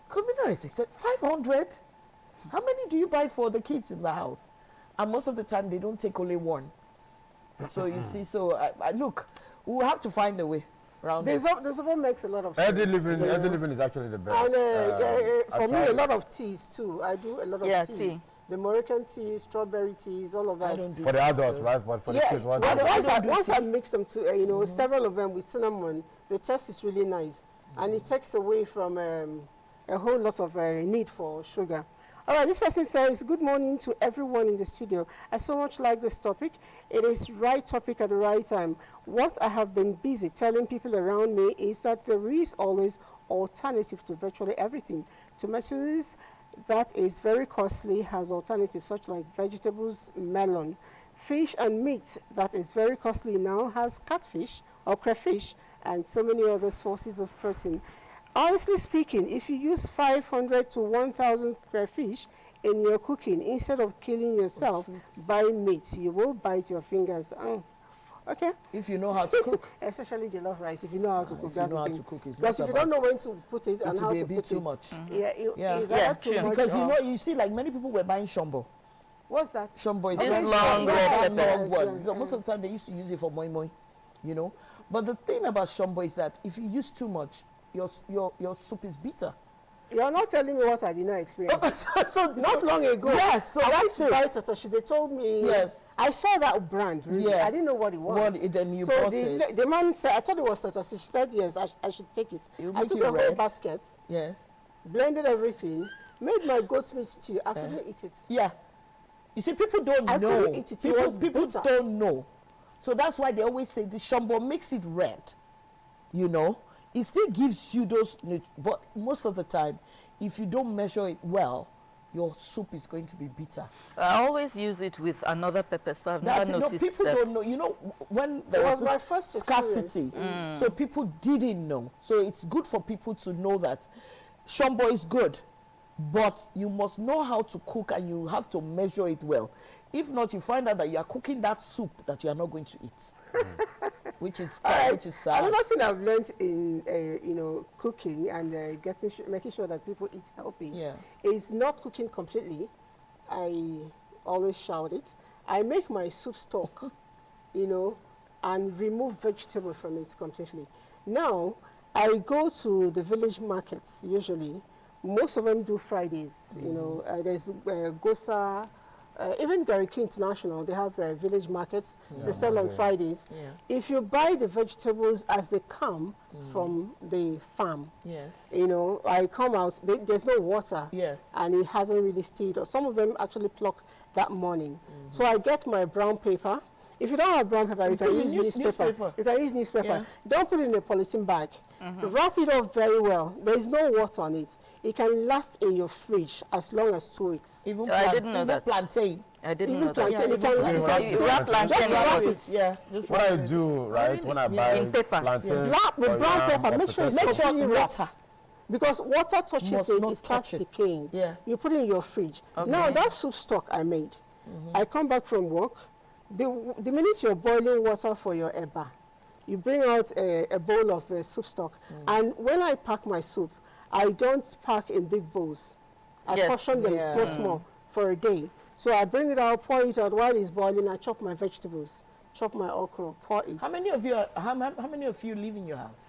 Speaker 3: Because mineral is expensive. 500? How many do you buy for the kids in the house? And most of the time, they don't take only one. So you see, so look, we'll have to find a way around
Speaker 1: The
Speaker 3: this.
Speaker 1: Zobo makes a lot of
Speaker 5: Healthy
Speaker 1: sense.
Speaker 5: living is actually the best.
Speaker 1: And for
Speaker 5: I
Speaker 1: me,
Speaker 5: tried
Speaker 1: a lot of teas too. I do a lot of teas.
Speaker 2: tea.
Speaker 1: The Moroccan tea, strawberry teas, all of that.
Speaker 3: I don't do
Speaker 5: for the
Speaker 3: tea,
Speaker 5: adults,
Speaker 3: so-
Speaker 5: right? But for the kids, what
Speaker 1: Well,
Speaker 5: do you do?
Speaker 1: once I mix them to, several of them with cinnamon, the taste is really nice. And it takes away from a whole lot of need for sugar. All right, this person says, good morning to everyone in the studio. I so much like this topic. It is right topic at the right time. What I have been busy telling people around me is that there is always alternative to virtually everything. Tomatoes, that is very costly, has alternatives such like vegetables, melon. Fish and meat, that is very costly now, has catfish or crayfish and so many other sources of protein. Honestly speaking, if you use 500 to 1,000 crayfish in your cooking, instead of killing yourself by meat, you will bite your fingers. Okay.
Speaker 3: If you know how to cook.
Speaker 1: Especially jollof rice, if you know how to cook.
Speaker 3: If you know how to cook, it's
Speaker 1: because
Speaker 3: not
Speaker 1: if you don't know
Speaker 3: about-
Speaker 1: when to put it and
Speaker 3: It
Speaker 1: how
Speaker 3: will be
Speaker 1: to
Speaker 3: a bit
Speaker 1: put
Speaker 3: too
Speaker 1: it,
Speaker 3: much.
Speaker 1: yeah, it's
Speaker 2: Yeah,
Speaker 1: either too
Speaker 2: true.
Speaker 1: much
Speaker 3: Because
Speaker 1: or-
Speaker 3: you see, like many people were buying shombo.
Speaker 1: What's that?
Speaker 3: Shombo is
Speaker 2: This
Speaker 3: very
Speaker 2: long
Speaker 3: that
Speaker 2: red
Speaker 3: long
Speaker 1: pepper.
Speaker 3: one.
Speaker 1: Yes,
Speaker 3: Because most of the time they used to use it for moi moi, But the thing about shombo is that if you use too much, your soup is bitter.
Speaker 1: You're not telling me what I did not experience.
Speaker 3: so
Speaker 1: Not long ago.
Speaker 3: Yes, so
Speaker 1: I went
Speaker 3: that's
Speaker 1: to buy
Speaker 3: it.
Speaker 1: Tatashi. They told me.
Speaker 3: Yes.
Speaker 1: I saw that brand. Really.
Speaker 3: Yeah.
Speaker 1: I didn't know what it was.
Speaker 3: Then you
Speaker 1: so
Speaker 3: bought it.
Speaker 1: the man said, I thought it was Tatashi. She said yes. I should take it.
Speaker 3: It'll
Speaker 1: I
Speaker 3: make
Speaker 1: took
Speaker 3: you
Speaker 1: a whole
Speaker 3: red.
Speaker 1: basket,
Speaker 3: Yes.
Speaker 1: blended everything, made my goat's meat stew. I couldn't eat it.
Speaker 3: Yeah. You see, people don't
Speaker 1: I
Speaker 3: know.
Speaker 1: couldn't eat it. It was
Speaker 3: People
Speaker 1: bitter.
Speaker 3: don't know. So that's why they always say the shombo makes it red. It still gives you those, but most of the time, if you don't measure it well, your soup is going to be bitter.
Speaker 2: I always use it with another pepper, so I've never noticed
Speaker 3: people
Speaker 2: that.
Speaker 3: don't know. When there
Speaker 1: It
Speaker 3: was
Speaker 1: was my
Speaker 3: this
Speaker 1: first
Speaker 3: scarcity, so people didn't know. So it's good for people to know that shombo is good, but you must know how to cook and you have to measure it well. If not, you find out that you are cooking that soup that you are not going to eat, which is sad.
Speaker 1: Another thing I've learned in cooking and making sure that people eat healthy is not cooking completely. I always shout it. I make my soup stock, and remove vegetable from it completely. Now I go to the village markets usually. Most of them do Fridays. There's Gosa. Even Gariki International, they have village markets. They sell on Fridays.
Speaker 3: Yeah.
Speaker 1: If you buy the vegetables as they come from the farm,
Speaker 3: Yes.
Speaker 1: I come out, there's no water.
Speaker 3: Yes.
Speaker 1: And it hasn't really stayed. Or some of them actually pluck that morning. So I get my brown paper. If you don't have brown paper, you can use newspaper. You can use newspaper.
Speaker 3: Yeah.
Speaker 1: Don't put it in a polythene bag. Wrap it up very well. There is no water on it. it can last in your fridge as long as 2 weeks.
Speaker 3: Even
Speaker 2: I didn't know
Speaker 3: even
Speaker 2: that.
Speaker 3: plantain.
Speaker 2: I didn't
Speaker 1: Even
Speaker 2: know that.
Speaker 1: plantain, it
Speaker 3: Yeah,
Speaker 1: can
Speaker 3: even
Speaker 1: just
Speaker 5: plantain.
Speaker 1: stay-
Speaker 2: Wrap plantain
Speaker 1: just
Speaker 2: in
Speaker 1: wrap
Speaker 2: it.
Speaker 1: it.
Speaker 3: Yeah, just
Speaker 5: What I
Speaker 3: wrap it.
Speaker 5: do, right, when I buy
Speaker 2: In paper.
Speaker 5: plantain,
Speaker 1: With
Speaker 5: or
Speaker 1: brown
Speaker 5: yam
Speaker 1: pepper,
Speaker 5: or
Speaker 1: make sure it's
Speaker 5: potato,
Speaker 3: Make sure
Speaker 1: completely wrapped.
Speaker 3: water
Speaker 1: Because water touches
Speaker 3: must
Speaker 1: it,
Speaker 3: not
Speaker 1: it starts
Speaker 3: touch it.
Speaker 1: decaying.
Speaker 3: Yeah.
Speaker 1: You put it in your fridge.
Speaker 2: Okay.
Speaker 1: Now, that soup stock I made, I come back from work, the minute you're boiling water for your eba, you bring out a bowl of soup stock. And when I pack my soup, I don't pack in big bowls. I
Speaker 2: Yes.
Speaker 1: portion them
Speaker 3: Yeah.
Speaker 1: small for a day. So I bring it out, pour it out while it's boiling. I chop my vegetables, chop my okra, pour it.
Speaker 3: How many of you how many of you live in your house?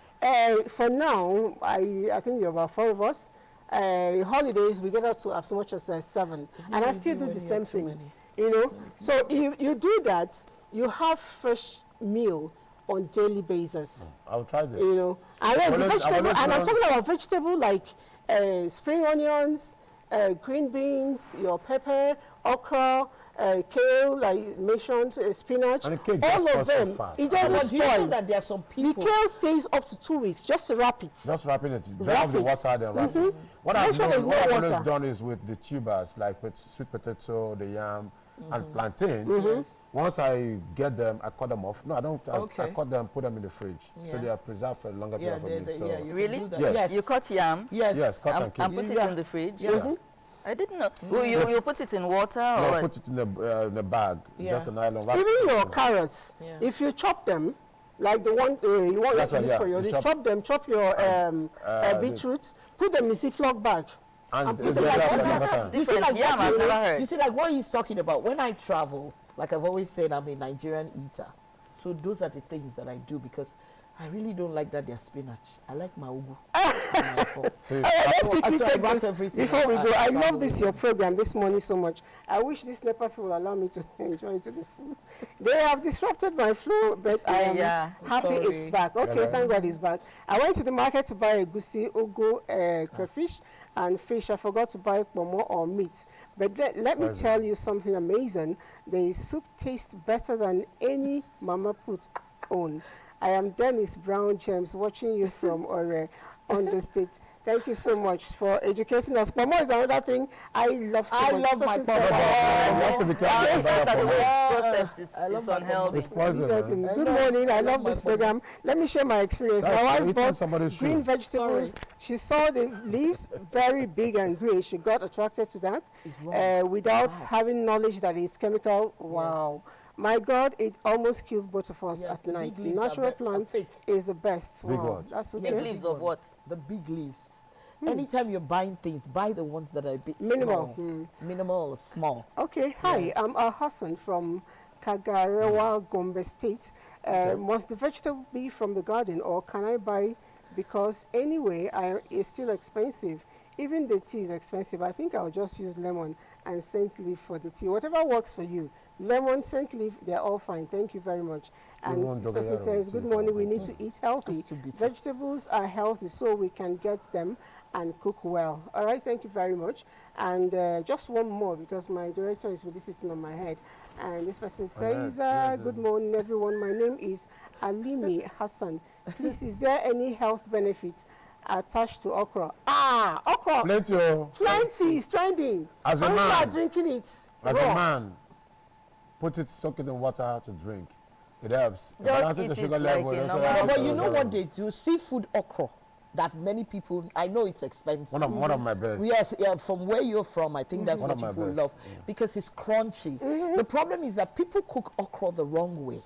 Speaker 1: For now, I think there are about 4 of us. Holidays, we get up to as much as 7.
Speaker 3: It's
Speaker 1: And
Speaker 3: not
Speaker 1: I
Speaker 3: easy
Speaker 1: still do
Speaker 3: when
Speaker 1: the
Speaker 3: you
Speaker 1: same
Speaker 3: have too
Speaker 1: thing.
Speaker 3: many.
Speaker 1: You know? So if you do that, you have fresh meal on daily basis.
Speaker 5: I'll try this.
Speaker 1: You know? And then the
Speaker 5: I've
Speaker 1: vegetable,
Speaker 5: always
Speaker 1: and I'm
Speaker 5: known-
Speaker 1: talking about vegetable like spring onions, green beans, your pepper, okra, kale, like you mentioned, spinach.
Speaker 5: And the cake
Speaker 1: all
Speaker 5: just
Speaker 1: of
Speaker 5: spoils so
Speaker 1: them.
Speaker 5: fast.
Speaker 1: It
Speaker 3: But
Speaker 1: doesn't
Speaker 3: do you know
Speaker 1: spoil.
Speaker 3: that there are some
Speaker 1: The
Speaker 3: people?
Speaker 1: kale stays up to 2 weeks. Just wrap it.
Speaker 5: Just wrapping it, dry
Speaker 1: Wrap
Speaker 5: off the
Speaker 1: it.
Speaker 5: water, then wrap it. What
Speaker 1: Make
Speaker 5: I've,
Speaker 1: sure
Speaker 5: known,
Speaker 1: there's
Speaker 5: what
Speaker 1: no
Speaker 5: I've always
Speaker 1: water.
Speaker 5: done is with the tubers, like with sweet potato, the yam, and plantain.
Speaker 3: Yes.
Speaker 5: Once I get them, I cut them off. No, I don't. I
Speaker 3: Okay.
Speaker 5: cut them, put them in the fridge, so
Speaker 3: Yeah.
Speaker 5: they are preserved for a longer
Speaker 3: Yeah,
Speaker 5: period for me. So
Speaker 3: yeah, you can
Speaker 2: Really?
Speaker 3: do that.
Speaker 5: Yes.
Speaker 3: Yes.
Speaker 2: You cut yam
Speaker 5: yes, cut and
Speaker 2: and
Speaker 5: keep.
Speaker 2: put it
Speaker 3: Yeah.
Speaker 2: in the fridge?
Speaker 5: Yeah.
Speaker 2: I didn't know. Well, you put it in water or
Speaker 5: No,
Speaker 2: what?
Speaker 5: put it in a bag,
Speaker 3: Yeah.
Speaker 5: just a nylon wrap.
Speaker 1: Even your carrots,
Speaker 3: Yeah.
Speaker 1: if you chop them, like the one you want
Speaker 5: That's
Speaker 1: to
Speaker 5: right,
Speaker 1: use
Speaker 5: yeah.
Speaker 1: for your
Speaker 5: You
Speaker 1: dish, chop them, chop your beetroot, put them in Ziploc bag.
Speaker 5: And
Speaker 1: and
Speaker 5: it's
Speaker 1: put it
Speaker 5: better
Speaker 1: like
Speaker 5: for
Speaker 1: this.
Speaker 5: another time.
Speaker 3: You see,
Speaker 2: Different.
Speaker 3: like
Speaker 2: Yam,
Speaker 3: what
Speaker 2: I've
Speaker 3: you
Speaker 2: never
Speaker 3: say-
Speaker 2: heard.
Speaker 3: You see, like what he's talking about. When I travel, like I've always said, I'm a Nigerian eater. So those are the things that I do because I really don't like that they're spinach. I like my ugu. and my afo.
Speaker 5: So you-
Speaker 1: Let's quickly
Speaker 3: So I
Speaker 1: take
Speaker 3: wrap
Speaker 1: this
Speaker 3: everything
Speaker 1: before we
Speaker 3: up
Speaker 1: go.
Speaker 3: and
Speaker 1: I
Speaker 3: travel
Speaker 1: love this
Speaker 3: with
Speaker 1: your
Speaker 3: it.
Speaker 1: program this morning so much. I wish this NEPA people allow me to enjoy the food. They have disrupted my flow, but I am
Speaker 2: Yeah.
Speaker 1: happy it's
Speaker 3: Sorry.
Speaker 1: back. Okay,
Speaker 5: Yeah.
Speaker 1: thank God it's back. I went to the market to buy a gusi, ugu, crayfish, and fish. I forgot to buy pomo or meat. But let me tell you something amazing. The soup tastes better than any Mama Put own. I am Dennis Brown James, watching you from Ore on the state. Thank you so much for educating us. Pomo is another thing I love so
Speaker 3: I
Speaker 1: much.
Speaker 3: love my
Speaker 1: Person
Speaker 3: pomo.
Speaker 1: said,
Speaker 5: You have to be careful
Speaker 2: I
Speaker 5: to buy
Speaker 2: thought that the
Speaker 5: up
Speaker 2: way
Speaker 5: on
Speaker 2: it's processed is,
Speaker 3: I love
Speaker 2: is
Speaker 3: my
Speaker 2: unhealthy.
Speaker 5: It's poison.
Speaker 1: Good
Speaker 5: man.
Speaker 1: morning. I love
Speaker 3: my
Speaker 1: this
Speaker 3: pomo.
Speaker 1: program. Let me share my experience.
Speaker 5: That's
Speaker 1: My wife
Speaker 5: eating
Speaker 1: bought
Speaker 5: somebody's
Speaker 1: green
Speaker 5: shoe.
Speaker 1: vegetables. She saw the leaves very big and green. She got attracted to that
Speaker 3: It's wrong.
Speaker 1: without having knowledge that it's chemical. Wow. My God, it almost killed both of us
Speaker 3: Yes,
Speaker 1: at
Speaker 3: the
Speaker 1: night.
Speaker 3: big leaves are
Speaker 1: Natural
Speaker 3: are
Speaker 1: plants
Speaker 3: fake.
Speaker 1: is the best.
Speaker 5: Big
Speaker 1: Wow.
Speaker 5: ones.
Speaker 1: That's
Speaker 2: Big
Speaker 1: okay.
Speaker 3: the
Speaker 2: leaves
Speaker 3: big
Speaker 2: of what?
Speaker 3: ones, the big leaves. Anytime you're buying things, buy the ones that are a bit
Speaker 1: Minimal.
Speaker 3: small. Minimal, small.
Speaker 1: Okay, hi,
Speaker 3: Yes.
Speaker 1: I'm Al Hassan from Kagarewa, Gombe State. Must the vegetable be from the garden or can I buy? Because anyway, it's still expensive. Even the tea is expensive. I think I'll just use lemon and scent leaf for the tea. Whatever works for you. Lemon, scent leaf, they're all fine. Thank you very much. And
Speaker 5: want
Speaker 1: this person
Speaker 5: dogoyaro
Speaker 1: says,
Speaker 5: with
Speaker 1: good
Speaker 5: tea,
Speaker 1: morning, we
Speaker 5: thank
Speaker 1: need to eat healthy.
Speaker 3: That's too bitter.
Speaker 1: Vegetables are healthy, so we can get them and cook well. All right, thank you very much. And just one more, because my director is really sitting on my head. And this person says, good morning, everyone. My name is Alimi Hassan. Please, is there any health benefit attached to okra? Okra.
Speaker 5: Plenty of,
Speaker 1: Plenty is trending.
Speaker 5: As a
Speaker 1: Some people
Speaker 5: man.
Speaker 1: are drinking it
Speaker 5: as
Speaker 1: raw.
Speaker 5: a man, put it, soak it in water to drink. It helps. It
Speaker 2: Just
Speaker 5: balances
Speaker 2: eat
Speaker 5: the
Speaker 2: it
Speaker 5: sugar
Speaker 2: like
Speaker 5: level.
Speaker 2: a
Speaker 5: it also
Speaker 2: normal-
Speaker 5: helps
Speaker 3: But you know
Speaker 5: also-
Speaker 3: what they do? Seafood okra that many people, I know it's expensive.
Speaker 5: One of my best.
Speaker 3: Yes, yeah, from where you're from, I think that's
Speaker 5: One
Speaker 3: what
Speaker 5: of my
Speaker 3: people
Speaker 5: best,
Speaker 3: love
Speaker 5: yeah.
Speaker 3: because it's crunchy. The problem is that people cook okra the wrong way.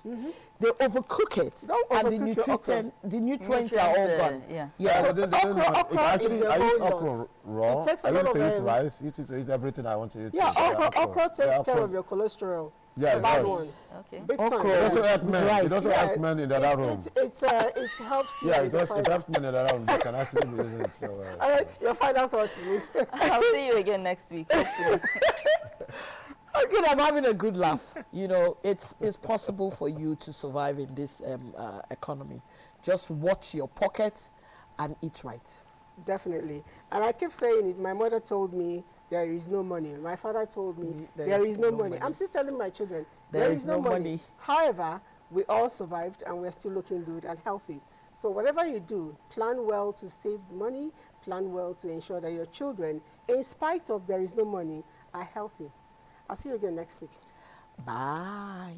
Speaker 3: They overcook it,
Speaker 1: Don't
Speaker 3: and
Speaker 1: overcook your okra.
Speaker 3: the nutrients are all gone.
Speaker 2: Yeah.
Speaker 3: Yeah.
Speaker 5: But they don't know.
Speaker 1: okra
Speaker 5: Actually,
Speaker 1: is a
Speaker 5: I eat
Speaker 1: whole
Speaker 5: okra
Speaker 1: lot.
Speaker 5: raw.
Speaker 1: It takes a
Speaker 5: I use
Speaker 1: lot
Speaker 5: it to
Speaker 1: of,
Speaker 5: eat rice. Eat everything I want to eat.
Speaker 1: Yeah,
Speaker 5: with
Speaker 1: okra takes
Speaker 5: Yeah,
Speaker 1: care
Speaker 5: okra.
Speaker 1: of your cholesterol.
Speaker 5: Yeah,
Speaker 1: The
Speaker 5: it
Speaker 1: bad
Speaker 5: does.
Speaker 1: one.
Speaker 2: Okay.
Speaker 1: Big
Speaker 3: Okra.
Speaker 1: time.
Speaker 5: It also helps
Speaker 3: With
Speaker 5: men.
Speaker 3: rice.
Speaker 5: It also
Speaker 1: Yeah,
Speaker 5: helps men in the other room.
Speaker 1: It helps you.
Speaker 5: Yeah,
Speaker 1: with
Speaker 5: it
Speaker 1: the
Speaker 5: does. It
Speaker 1: fiber.
Speaker 5: helps men in the other room. They can actually be using it. So,
Speaker 1: All right, your final thoughts, please.
Speaker 2: I'll see you again next week. hopefully.
Speaker 3: Okay, I'm having a good laugh. You know, it's possible for you to survive in this economy. Just watch your pockets and eat right.
Speaker 1: Definitely. And I keep saying it. My mother told me there is no money. My father told me there is no money. I'm still telling my children
Speaker 3: There is no money.
Speaker 1: However, we all survived and we're still looking good and healthy. So whatever you do, plan well to save money, plan well to ensure that your children, in spite of there is no money, are healthy. I'll see you again next week.
Speaker 3: Bye.